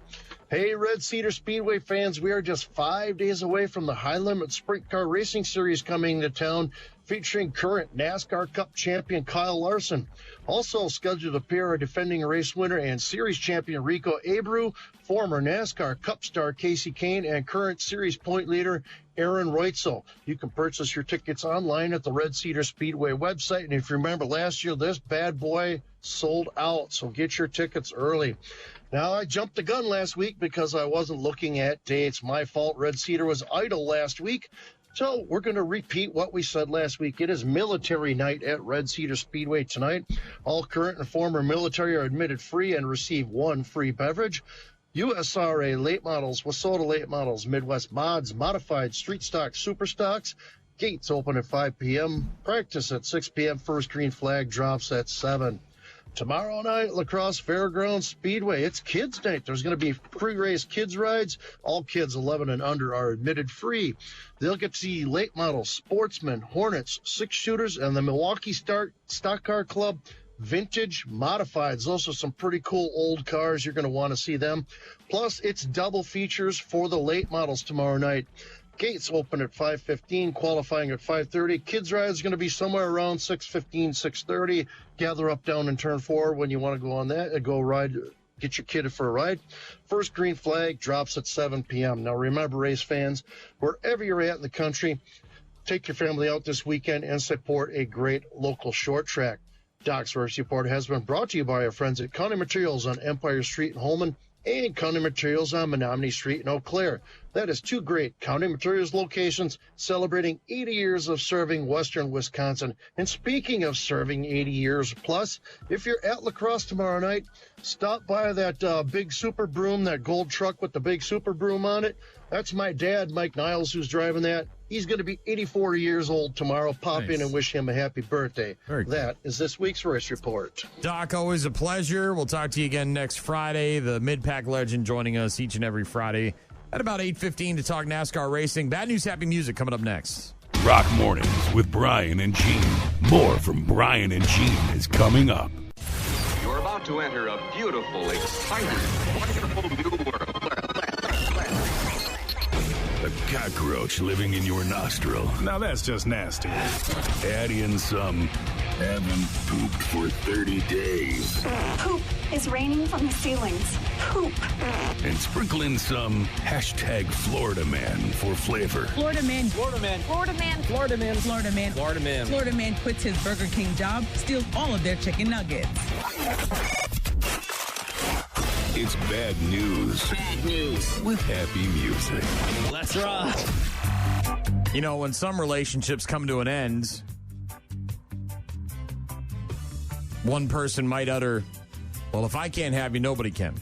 [SPEAKER 4] Hey, Red Cedar Speedway fans, we are just 5 days away from the High Limit Sprint Car Racing Series coming to town, featuring current NASCAR Cup champion Kyle Larson. Also scheduled to appear our defending race winner and series champion Rico Abreu, former NASCAR Cup star Casey Kane, and current series point leader Aaron Reutzel. You can purchase your tickets online at the Red Cedar Speedway website. And if you remember last year, this bad boy sold out, so get your tickets early. Now, I jumped the gun last week because I wasn't looking at dates. My fault. Red Cedar was idle last week. So we're going to repeat what we said last week. It is military night at Red Cedar Speedway tonight. All current and former military are admitted free and receive one free beverage. USRA late models, Wasota late models, Midwest mods, modified street stock, super stocks. Gates open at 5 p.m. Practice at 6 p.m. First green flag drops at 7. Tomorrow night, La Crosse Fairgrounds Speedway. It's kids' night. There's going to be pre-race kids' rides. All kids 11 and under are admitted free. They'll get to see late models, Sportsmen, Hornets, Six Shooters, and the Milwaukee Stock Car Club Vintage Modifieds. Those are some pretty cool old cars. You're going to want to see them. Plus, it's double features for the late models tomorrow night. Gates open at 5:15, qualifying at 5:30. Kids ride is going to be somewhere around 6:15, 6:30. Gather up down in turn 4 when you want to go on that. Go ride, get your kid for a ride. First green flag drops at 7 p.m. Now remember, race fans, wherever you're at in the country, take your family out this weekend and support a great local short track. Doc's Race Report has been brought to you by our friends at County Materials on Empire Street in Holman and County Materials on Menominee Street in Eau Claire. That is two great County Materials locations celebrating 80 years of serving Western Wisconsin. And speaking of serving 80 years plus, if you're at La Crosse tomorrow night, stop by that big super broom, that gold truck with the big super broom on it. That's my dad, Mike Niles, who's driving that. He's going to be 84 years old tomorrow. Pop in and wish him a happy birthday. That is this week's Race Report.
[SPEAKER 1] Doc, always a pleasure. We'll talk to you again next Friday. The Mid-Pack legend joining us each and every Friday at about 8:15 to talk NASCAR racing. Bad News, Happy Music coming up next.
[SPEAKER 3] Rock Mornings with Brian and Gene. More from Brian and Gene is coming up.
[SPEAKER 5] You're about to enter a beautiful, exciting, wonderful new world.
[SPEAKER 3] A cockroach living in your nostril.
[SPEAKER 22] Now that's just nasty.
[SPEAKER 3] Add in some haven't pooped for 30 days.
[SPEAKER 9] Poop is raining from the ceilings. Poop.
[SPEAKER 3] And sprinkle in some hashtag Florida Man for flavor.
[SPEAKER 23] Florida Man.
[SPEAKER 12] Florida Man.
[SPEAKER 23] Florida Man.
[SPEAKER 12] Florida Man.
[SPEAKER 23] Florida Man.
[SPEAKER 12] Florida Man.
[SPEAKER 23] Florida Man quits his Burger King job, steals all of their chicken nuggets.
[SPEAKER 3] It's bad news.
[SPEAKER 6] Bad news.
[SPEAKER 3] With happy music.
[SPEAKER 6] Let's rock.
[SPEAKER 1] You know, when some relationships come to an end, one person might utter, well, if I can't have you, nobody can.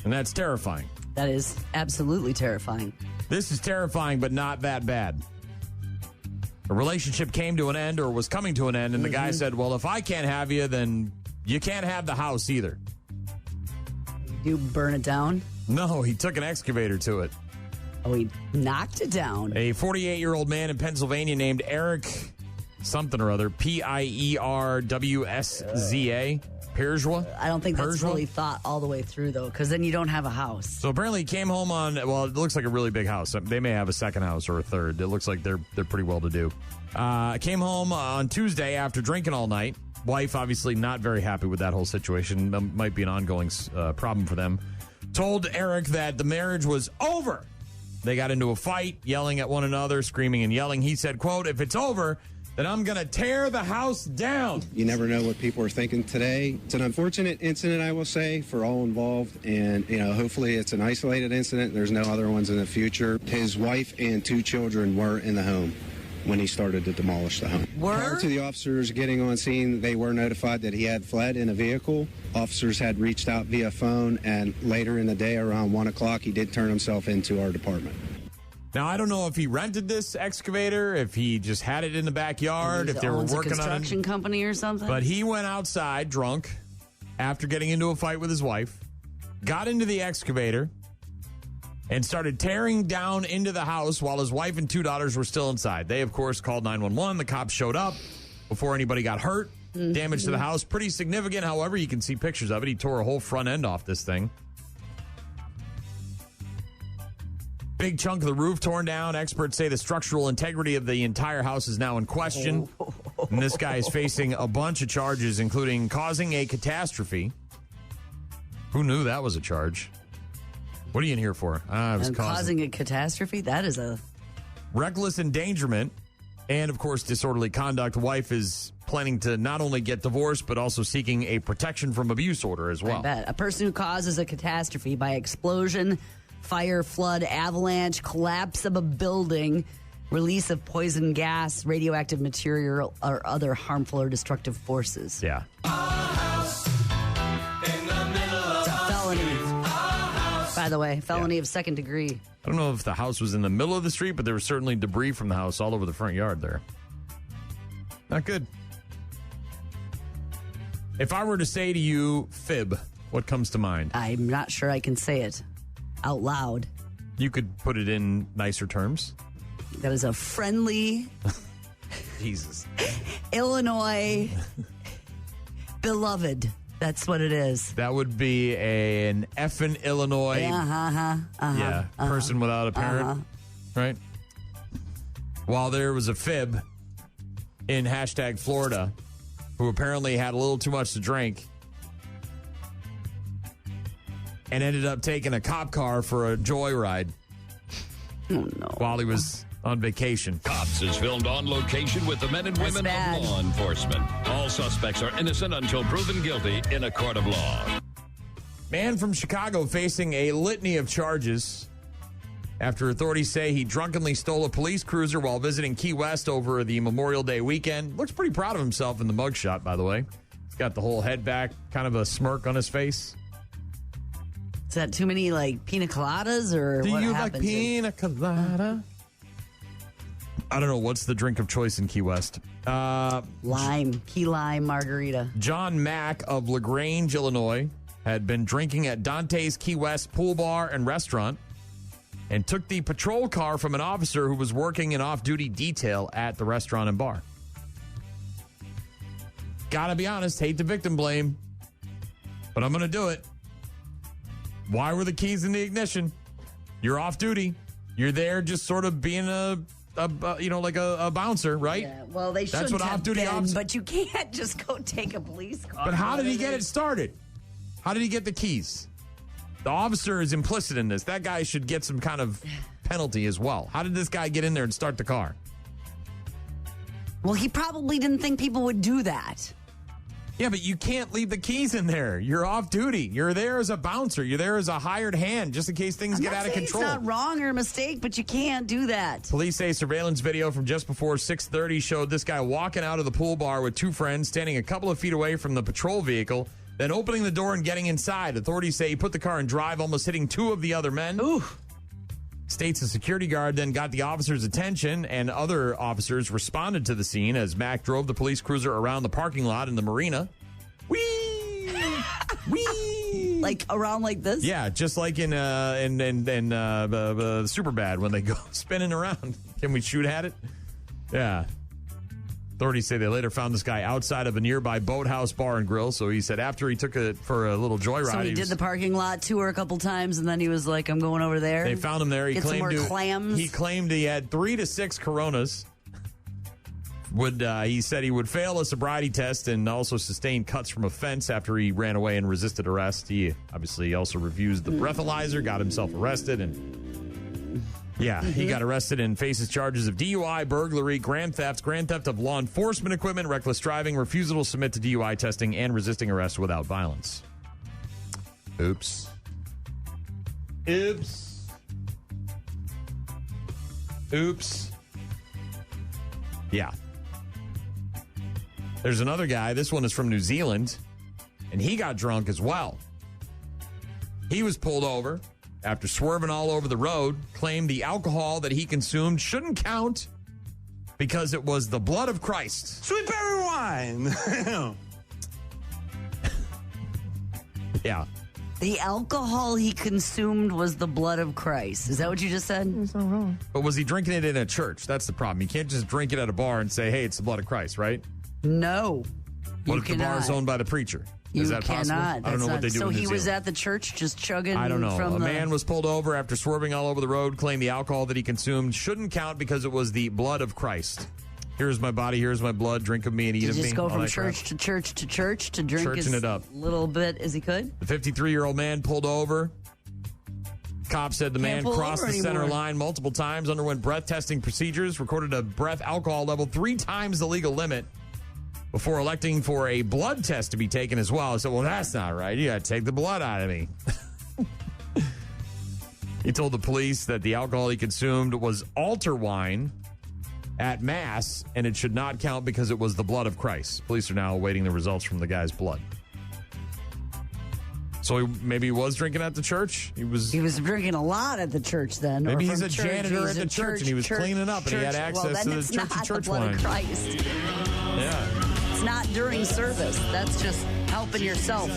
[SPEAKER 1] And that's terrifying.
[SPEAKER 2] That is absolutely terrifying.
[SPEAKER 1] This is terrifying, but not that bad. A relationship came to an end or was coming to an end, and the guy said, well, if I can't have you, then you can't have the house either.
[SPEAKER 2] You burn it down?
[SPEAKER 1] No, he took an excavator to it.
[SPEAKER 2] Oh, he knocked it down.
[SPEAKER 1] A 48-year-old man in Pennsylvania named Eric something or other, Pierwza, Pierzwa?
[SPEAKER 2] I don't think that's really thought all the way through, though, because then you don't have a house.
[SPEAKER 1] So apparently he came home on, well, it looks like a really big house. They may have a second house or a third. It looks like they're pretty well to do. Came home on Tuesday after drinking all night. Wife obviously not very happy with that whole situation. Might be an ongoing problem for them. Told Eric that the marriage was over. They got into a fight, yelling at one another, screaming and yelling. He said, quote, if it's over, then I'm going to tear the house down.
[SPEAKER 22] You never know what people are thinking today. It's an unfortunate incident, I will say, for all involved. And, hopefully it's an isolated incident. There's no other ones in the future. His wife and 2 children were in the home when he started to demolish the home. Prior to the officers getting on scene, they were notified that he had fled in a vehicle. Officers had reached out via phone, and later in the day, around 1 o'clock, he did turn himself into our department.
[SPEAKER 1] Now, I don't know if he rented this excavator, if he just had it in the backyard, if they were working on it.
[SPEAKER 2] A construction company or something.
[SPEAKER 1] But he went outside drunk after getting into a fight with his wife, got into the excavator, and started tearing down into the house while his wife and 2 daughters were still inside. They, of course, called 911. The cops showed up before anybody got hurt. Damage to the house, pretty significant. However, you can see pictures of it. He tore a whole front end off this thing. Big chunk of the roof torn down. Experts say the structural integrity of the entire house is now in question. And this guy is facing a bunch of charges, including causing a catastrophe. Who knew that was a charge? What are you in here for?
[SPEAKER 2] Causing a catastrophe? That is a...
[SPEAKER 1] Reckless endangerment and, of course, disorderly conduct. Wife is planning to not only get divorced, but also seeking a protection from abuse order as well.
[SPEAKER 2] I bet. A person who causes a catastrophe by explosion, fire, flood, avalanche, collapse of a building, release of poison gas, radioactive material, or other harmful or destructive forces.
[SPEAKER 1] Yeah.
[SPEAKER 2] It's a felony. By the way, felony of second degree.
[SPEAKER 1] I don't know if the house was in the middle of the street, but there was certainly debris from the house all over the front yard there. Not good. If I were to say to you, fib, what comes to mind?
[SPEAKER 2] I'm not sure I can say it out loud.
[SPEAKER 1] You could put it in nicer terms.
[SPEAKER 2] That is a friendly
[SPEAKER 1] Jesus.
[SPEAKER 2] Illinois beloved. That's what it is.
[SPEAKER 1] That would be an effing Illinois person without a parent, right? While there was a fib in hashtag Florida who apparently had a little too much to drink and ended up taking a cop car for a joyride.
[SPEAKER 2] Oh, no.
[SPEAKER 1] While he was on vacation.
[SPEAKER 3] Cops is filmed on location with the men and women of law enforcement. All suspects are innocent until proven guilty in a court of law.
[SPEAKER 1] Man from Chicago facing a litany of charges after authorities say he drunkenly stole a police cruiser while visiting Key West over the Memorial Day weekend. Looks pretty proud of himself in the mugshot, by the way. He's got the whole head back, kind of a smirk on his face.
[SPEAKER 2] Is that too many, pina coladas, or
[SPEAKER 1] Do
[SPEAKER 2] what
[SPEAKER 1] you
[SPEAKER 2] happens?
[SPEAKER 1] like pina colada? I don't know. What's the drink of choice in Key West?
[SPEAKER 2] Key lime margarita.
[SPEAKER 1] John Mack of LaGrange, Illinois, had been drinking at Dante's Key West pool bar and restaurant and took the patrol car from an officer who was working in off-duty detail at the restaurant and bar. Gotta be honest, hate to victim blame, but I'm gonna do it. Why were the keys in the ignition? You're off duty. You're there just sort of being a bouncer, right?
[SPEAKER 2] Yeah, well, they shouldn't have been, but you can't just go take a police car.
[SPEAKER 1] But how did he get it started? How did he get the keys? The officer is implicit in this. That guy should get some kind of penalty as well. How did this guy get in there and start the car?
[SPEAKER 2] Well, he probably didn't think people would do that.
[SPEAKER 1] Yeah, but you can't leave the keys in there. You're off duty. You're there as a bouncer. You're there as a hired hand just in case things get out of control.
[SPEAKER 2] It's not wrong or a mistake, but you can't do that.
[SPEAKER 1] Police say surveillance video from just before 6:30 showed this guy walking out of the pool bar with two friends standing a couple of feet away from the patrol vehicle, then opening the door and getting inside. Authorities say he put the car in drive, almost hitting two of the other men.
[SPEAKER 2] Ooh.
[SPEAKER 1] States a security guard then got the officer's attention, and other officers responded to the scene as Mac drove the police cruiser around the parking lot in the marina. Whee! Whee!
[SPEAKER 2] Like around like this?
[SPEAKER 1] Yeah, just like in Superbad when they go spinning around. Can we shoot at it? Yeah. Authorities say they later found this guy outside of a nearby boathouse bar and grill. So he said after he took it for a little joyride.
[SPEAKER 2] So he did the parking lot tour a couple times, and then he was like, I'm going over there.
[SPEAKER 1] They found him there. He
[SPEAKER 2] Get some more clams.
[SPEAKER 1] He claimed he had 3 to 6 Coronas. He said he would fail a sobriety test and also sustain cuts from a fence after he ran away and resisted arrest. He obviously also refused the breathalyzer, got himself arrested, and he got arrested and faces charges of DUI, burglary, grand theft of law enforcement equipment, reckless driving, refusal to submit to DUI testing, and resisting arrest without violence. Oops. Yeah. There's another guy. This one is from New Zealand, and he got drunk as well. He was pulled over after swerving all over the road, claimed the alcohol that he consumed shouldn't count because it was the blood of Christ.
[SPEAKER 12] Sweet berry wine.
[SPEAKER 1] Yeah.
[SPEAKER 2] The alcohol he consumed was the blood of Christ. Is that what you just said?
[SPEAKER 1] That's not wrong. But was he drinking it in a church? That's the problem. You can't just drink it at a bar and say, hey, it's the blood of Christ, right?
[SPEAKER 2] No.
[SPEAKER 1] What if the bar is owned by the preacher? Is that possible? I don't know what they do.
[SPEAKER 2] So
[SPEAKER 1] in New
[SPEAKER 2] he was
[SPEAKER 1] Zealand.
[SPEAKER 2] at the church just chugging.
[SPEAKER 1] I don't know.
[SPEAKER 2] From
[SPEAKER 1] A man was pulled over after swerving all over the road, claimed the alcohol that he consumed shouldn't count because it was the blood of Christ. Here's my body, here's my blood, drink of me and eat of me.
[SPEAKER 2] Just go from church to church to church to drink
[SPEAKER 1] Churching it up.
[SPEAKER 2] little bit as he could.
[SPEAKER 1] The 53-year-old man pulled over. Cop said the man crossed the center line multiple times, underwent breath testing procedures, recorded a breath alcohol level 3 times the legal limit before electing for a blood test to be taken as well. I said, well, that's not right. You got to take the blood out of me. He told the police that the alcohol he consumed was altar wine at Mass, and it should not count because it was the blood of Christ. Police are now awaiting the results from the guy's blood. So maybe he was drinking at the church? He was drinking a lot at the church then. Maybe he's a janitor at the church and he was cleaning up and he had access to the church wine.
[SPEAKER 2] Christ.
[SPEAKER 1] Yeah.
[SPEAKER 2] It's not during service. That's just helping yourself.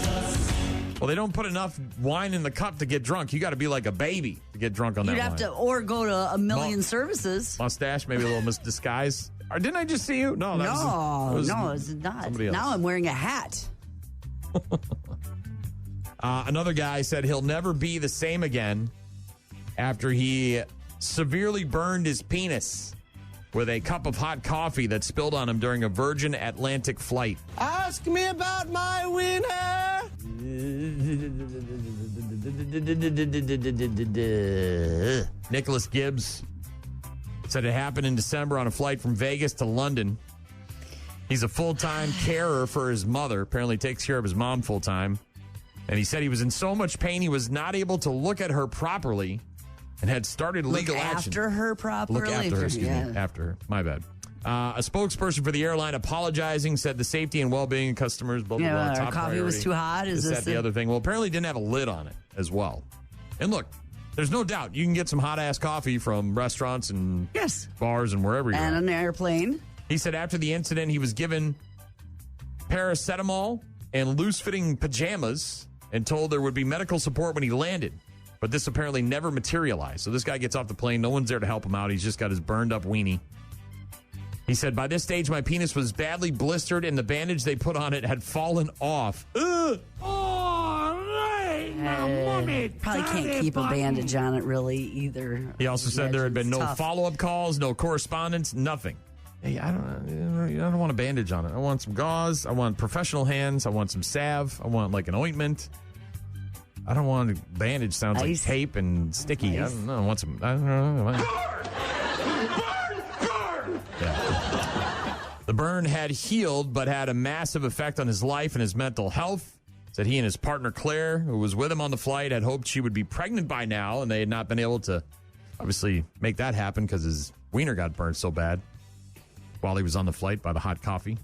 [SPEAKER 1] Well, they don't put enough wine in the cup to get drunk. You got to be like a baby to get drunk on that wine.
[SPEAKER 2] You'd have to, or go to a million services.
[SPEAKER 1] Mustache, maybe a little disguise. Or didn't I just see you? No,
[SPEAKER 2] it's not. Now I'm wearing a hat.
[SPEAKER 1] Another guy said he'll never be the same again after he severely burned his penis with a cup of hot coffee that spilled on him during a Virgin Atlantic flight.
[SPEAKER 12] Ask me about my winner.
[SPEAKER 1] Nicholas Gibbs said it happened in December on a flight from Vegas to London. He's a full-time carer for his mother, apparently takes care of his mom full-time. And he said he was in so much pain he was not able to look at her properly and had started legal action.
[SPEAKER 2] After her properly?
[SPEAKER 1] Look after her, excuse me. After her. My bad. A spokesperson for the airline apologizing, said the safety and well-being of customers, blah, blah, blah, top
[SPEAKER 2] coffee
[SPEAKER 1] priority.
[SPEAKER 2] was too hot? Is this
[SPEAKER 1] the other thing? Well, apparently didn't have a lid on it as well. And look, there's no doubt you can get some hot-ass coffee from restaurants and bars and wherever you're at.
[SPEAKER 2] And an airplane.
[SPEAKER 1] He said after the incident, he was given paracetamol and loose-fitting pajamas and told there would be medical support when he landed. But this apparently never materialized. So this guy gets off the plane. No one's there to help him out. He's just got his burned-up weenie. He said, by this stage, my penis was badly blistered and the bandage they put on it had fallen off. Ugh.
[SPEAKER 2] Probably can't keep a bandage on it really either.
[SPEAKER 1] He also said there had been no follow-up calls, no correspondence, nothing. Hey, I don't want a bandage on it. I want some gauze. I want professional hands. I want some salve. I want like an ointment. I don't want a bandage. Sounds like tape and sticky. Nice. I don't know. I want some. I don't know. Yeah. The The burn had healed, but had a massive effect on his life and his mental health. Said he and his partner, Claire, who was with him on the flight, had hoped she would be pregnant by now, and they had not been able to obviously make that happen because his wiener got burned so bad while he was on the flight by the hot coffee.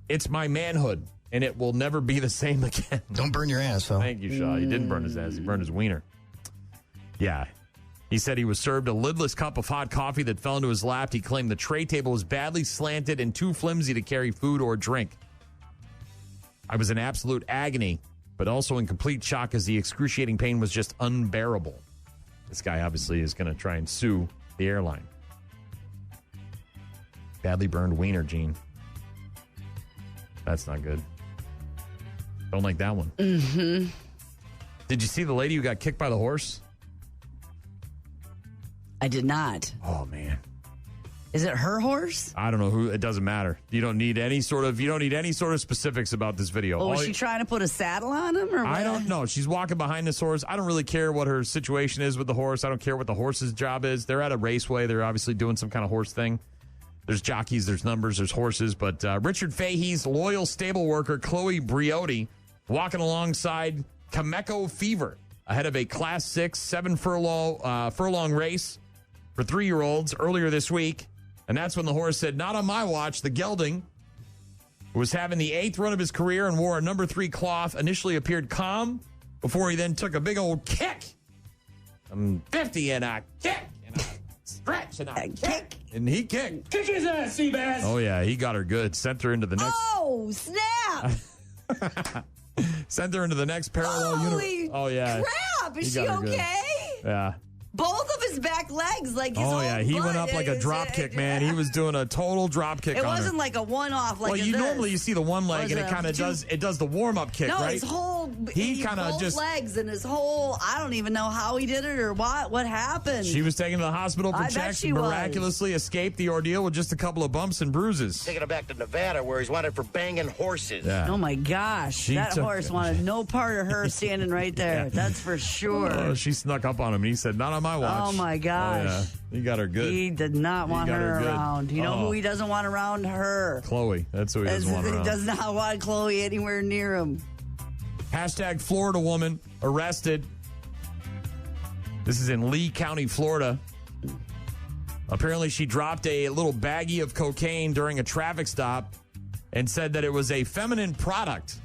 [SPEAKER 1] It's my manhood, and it will never be the same again.
[SPEAKER 7] Don't burn your ass, though.
[SPEAKER 1] Thank you, Shaw. He didn't burn his ass. He burned his wiener. Yeah. He said he was served a lidless cup of hot coffee that fell into his lap. He claimed the tray table was badly slanted and too flimsy to carry food or drink. I was in absolute agony, but also in complete shock as the excruciating pain was just unbearable. This guy obviously is going to try and sue the airline. Badly burned wiener, Gene. That's not good. Don't like that one.
[SPEAKER 2] Mm-hmm.
[SPEAKER 1] Did you see the lady who got kicked by the horse?
[SPEAKER 2] I did not.
[SPEAKER 1] Oh, man.
[SPEAKER 2] Is it her horse?
[SPEAKER 1] I don't know who. It doesn't matter. You don't need any sort of specifics about this video.
[SPEAKER 2] Oh, was she trying to put a saddle on him? Or what?
[SPEAKER 1] I don't know. She's walking behind this horse. I don't really care what her situation is with the horse. I don't care what the horse's job is. They're at a raceway. They're obviously doing some kind of horse thing. There's jockeys, there's numbers, there's horses. But Richard Fahey's loyal stable worker, Chloe Briotti, walking alongside Cameco Fever ahead of a Class 6 7-furlong race for 3-year-olds earlier this week. And that's when the horse said, "Not on my watch." The gelding, who was having the 8th run of his career and wore a number 3 cloth, initially appeared calm before he then took a big old kick. I'm 50 and I kick and I stretch and I kick. And he kicked.
[SPEAKER 12] Kick his ass, Seabass.
[SPEAKER 1] Oh, yeah. He got her good. Sent her into the next.
[SPEAKER 2] Oh, snap.
[SPEAKER 1] Sent her into the next parallel universe.
[SPEAKER 2] Oh, yeah. Crap. Is she okay?
[SPEAKER 1] Yeah.
[SPEAKER 2] Both of his back legs, like his
[SPEAKER 1] Oh, yeah. He went up like a drop kick, man. He was doing a total drop kick
[SPEAKER 2] It
[SPEAKER 1] on
[SPEAKER 2] wasn't
[SPEAKER 1] her.
[SPEAKER 2] like a one-off like
[SPEAKER 1] well, normally you see the one leg and it kind of does the warm-up kick,
[SPEAKER 2] no,
[SPEAKER 1] right?
[SPEAKER 2] his whole
[SPEAKER 1] he kind of just
[SPEAKER 2] legs and his whole, I don't even know how he did it or what happened.
[SPEAKER 1] She was taken to the hospital for checks and miraculously escaped the ordeal with just a couple of bumps and bruises.
[SPEAKER 11] Taking him back to Nevada where he's wanted for banging horses.
[SPEAKER 1] Yeah.
[SPEAKER 2] Oh my gosh, that horse wanted no part of her standing right there. Yeah. That's for sure.
[SPEAKER 1] Oh, she snuck up on him and he said, "Not on my watch."
[SPEAKER 2] Oh my gosh.
[SPEAKER 1] Oh, yeah. He got her good.
[SPEAKER 2] He did not want her around. You know who he doesn't want around? Her.
[SPEAKER 1] Chloe. That's who he doesn't want around.
[SPEAKER 2] He does not want Chloe anywhere near him.
[SPEAKER 1] Hashtag Florida woman arrested. This is in Lee County, Florida. Apparently she dropped a little baggie of cocaine during a traffic stop and said that it was a feminine product.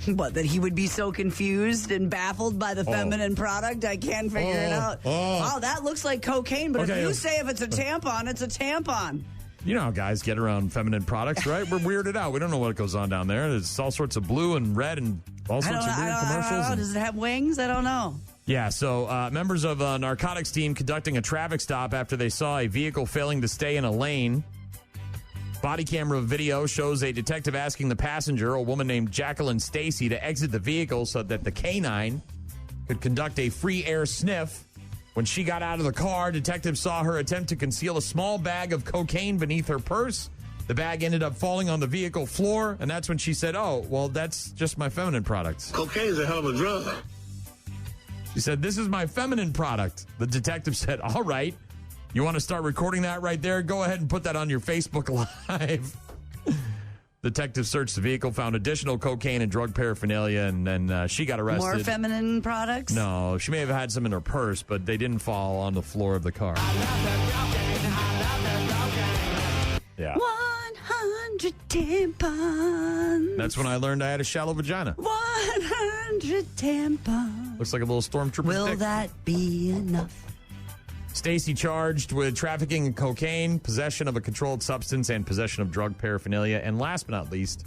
[SPEAKER 2] What, that he would be so confused and baffled by the feminine product? I can't figure it out. Wow, that looks like cocaine, but if you say if it's a tampon, it's a tampon.
[SPEAKER 1] You know how guys get around feminine products, right? We're weirded out. We don't know what goes on down there. There's all sorts of blue and red and all sorts of weird commercials.
[SPEAKER 2] I don't know. Does it have wings? I don't know.
[SPEAKER 1] Yeah, so members of a narcotics team conducting a traffic stop after they saw a vehicle failing to stay in a lane. Body camera video shows a detective asking the passenger, a woman named Jacqueline Stacy, to exit the vehicle so that the canine could conduct a free air sniff. When she got out of the car, detectives saw her attempt to conceal a small bag of cocaine beneath her purse. The bag ended up falling on the vehicle floor, and that's when she said, "Oh, well, that's just my feminine product."
[SPEAKER 11] Cocaine's a hell of a drug.
[SPEAKER 1] She said, "This is my feminine product." The detective said, "All right. You want to start recording that right there? Go ahead and put that on your Facebook Live." Detectives searched the vehicle, found additional cocaine and drug paraphernalia, and then she got arrested.
[SPEAKER 2] More feminine products?
[SPEAKER 1] No, she may have had some in her purse, but they didn't fall on the floor of the car. Yeah.
[SPEAKER 2] 100 tampons.
[SPEAKER 1] That's when I learned I had a shallow vagina.
[SPEAKER 2] 100 tampons.
[SPEAKER 1] Looks like a little stormtrooper.
[SPEAKER 2] Will that be enough?
[SPEAKER 1] Stacy charged with trafficking in cocaine, possession of a controlled substance, and possession of drug paraphernalia. And last but not least,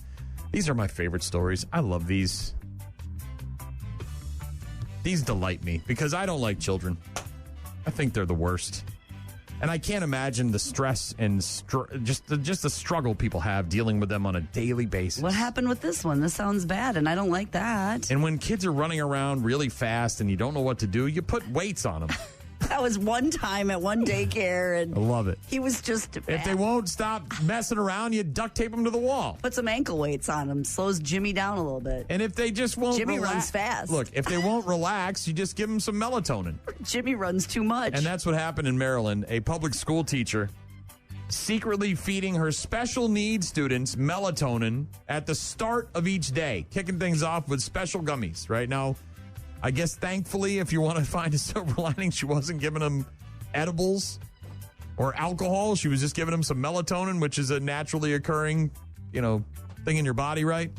[SPEAKER 1] these are my favorite stories. I love these. These delight me because I don't like children. I think they're the worst. And I can't imagine the stress and just the struggle people have dealing with them on a daily basis.
[SPEAKER 2] What happened with this one? This sounds bad, and I don't like that.
[SPEAKER 1] And when kids are running around really fast and you don't know what to do, you put weights on them.
[SPEAKER 2] That was one time at one daycare, and
[SPEAKER 1] I love it.
[SPEAKER 2] He was just
[SPEAKER 1] if they won't stop messing around, you duct tape them to the wall.
[SPEAKER 2] Put some ankle weights on them, slows Jimmy down a little bit.
[SPEAKER 1] And if they just won't,
[SPEAKER 2] Jimmy runs fast.
[SPEAKER 1] Look, if they won't relax, you just give them some melatonin.
[SPEAKER 2] Jimmy runs too much,
[SPEAKER 1] and that's what happened in Maryland. A public school teacher secretly feeding her special needs students melatonin at the start of each day, kicking things off with special gummies. Right now, I guess thankfully, if you want to find a silver lining, she wasn't giving them edibles or alcohol. She was just giving them some melatonin, which is a naturally occurring, thing in your body, right?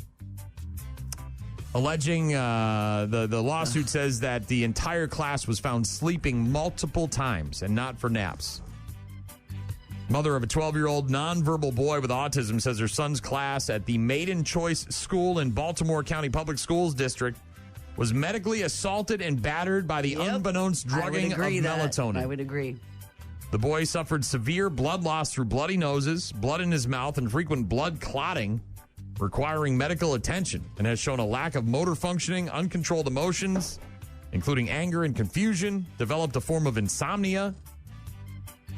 [SPEAKER 1] Alleging the lawsuit says that the entire class was found sleeping multiple times and not for naps. Mother of a 12-year-old nonverbal boy with autism says her son's class at the Maiden Choice School in Baltimore County Public Schools District was medically assaulted and battered by the unbeknownst drugging of melatonin.
[SPEAKER 2] I would agree.
[SPEAKER 1] The boy suffered severe blood loss through bloody noses, blood in his mouth, and frequent blood clotting, requiring medical attention, and has shown a lack of motor functioning, uncontrolled emotions, including anger and confusion, developed a form of insomnia,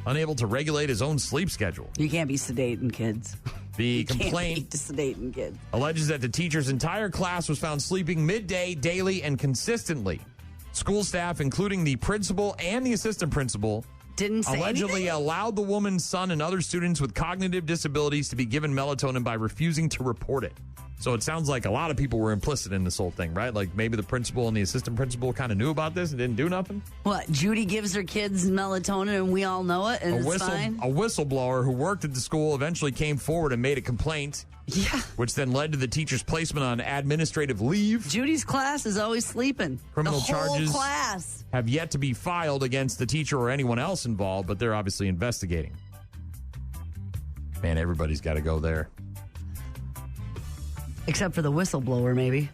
[SPEAKER 1] unable to regulate his own sleep schedule.
[SPEAKER 2] You can't be sedating kids.
[SPEAKER 1] The complaint
[SPEAKER 2] sedating kids.
[SPEAKER 1] Alleges that the teacher's entire class was found sleeping midday, daily, and consistently. School staff, including the principal and the assistant principal,
[SPEAKER 2] didn't say
[SPEAKER 1] allegedly
[SPEAKER 2] anything?
[SPEAKER 1] allowed the woman's son and other students with cognitive disabilities to be given melatonin by refusing to report it. So it sounds like a lot of people were implicit in this whole thing, right? Like maybe the principal and the assistant principal kind of knew about this and didn't do nothing.
[SPEAKER 2] What, Judy gives her kids melatonin and we all know it and it's fine?
[SPEAKER 1] A whistleblower who worked at the school eventually came forward and made a complaint.
[SPEAKER 2] Yeah.
[SPEAKER 1] Which then led to the teacher's placement on administrative leave.
[SPEAKER 2] Judy's class is always sleeping.
[SPEAKER 1] Criminal
[SPEAKER 2] the whole
[SPEAKER 1] charges
[SPEAKER 2] class
[SPEAKER 1] have yet to be filed against the teacher or anyone else involved, but they're obviously investigating. Man, everybody's got to go there.
[SPEAKER 2] Except for the whistleblower, maybe.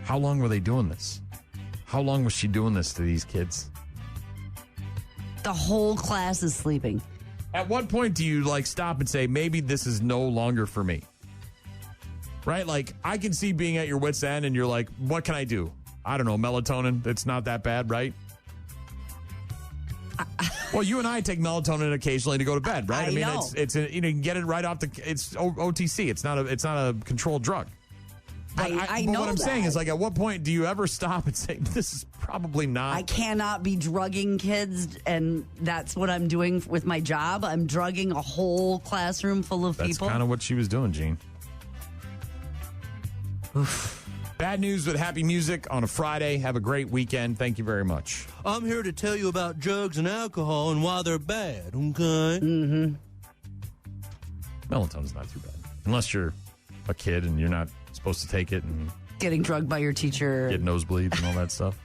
[SPEAKER 1] How long were they doing this? How long was she doing this to these kids?
[SPEAKER 2] The whole class is sleeping.
[SPEAKER 1] At what point do you stop and say, maybe this is no longer for me? Right? Like, I can see being at your wit's end and you're like, what can I do? I don't know, melatonin. It's not that bad, right? Well, you and I take melatonin occasionally to go to bed, right?
[SPEAKER 2] I mean,
[SPEAKER 1] know. It's you can get it right off it's OTC. It's not a controlled drug. But
[SPEAKER 2] I
[SPEAKER 1] but
[SPEAKER 2] know
[SPEAKER 1] what I'm
[SPEAKER 2] that.
[SPEAKER 1] saying is, at what point do you ever stop and say, this is probably not...
[SPEAKER 2] I cannot be drugging kids, and that's what I'm doing with my job. I'm drugging a whole classroom full of people.
[SPEAKER 1] That's kind of what she was doing, Gene. Oof. Bad news with happy music on a Friday. Have a great weekend. Thank you very much.
[SPEAKER 7] I'm here to tell you about drugs and alcohol and why they're bad, okay?
[SPEAKER 2] Mm-hmm.
[SPEAKER 1] Melatonin's not too bad. Unless you're a kid and you're not supposed to take it and
[SPEAKER 2] getting drugged by your teacher.
[SPEAKER 1] Get nosebleeds and all that stuff.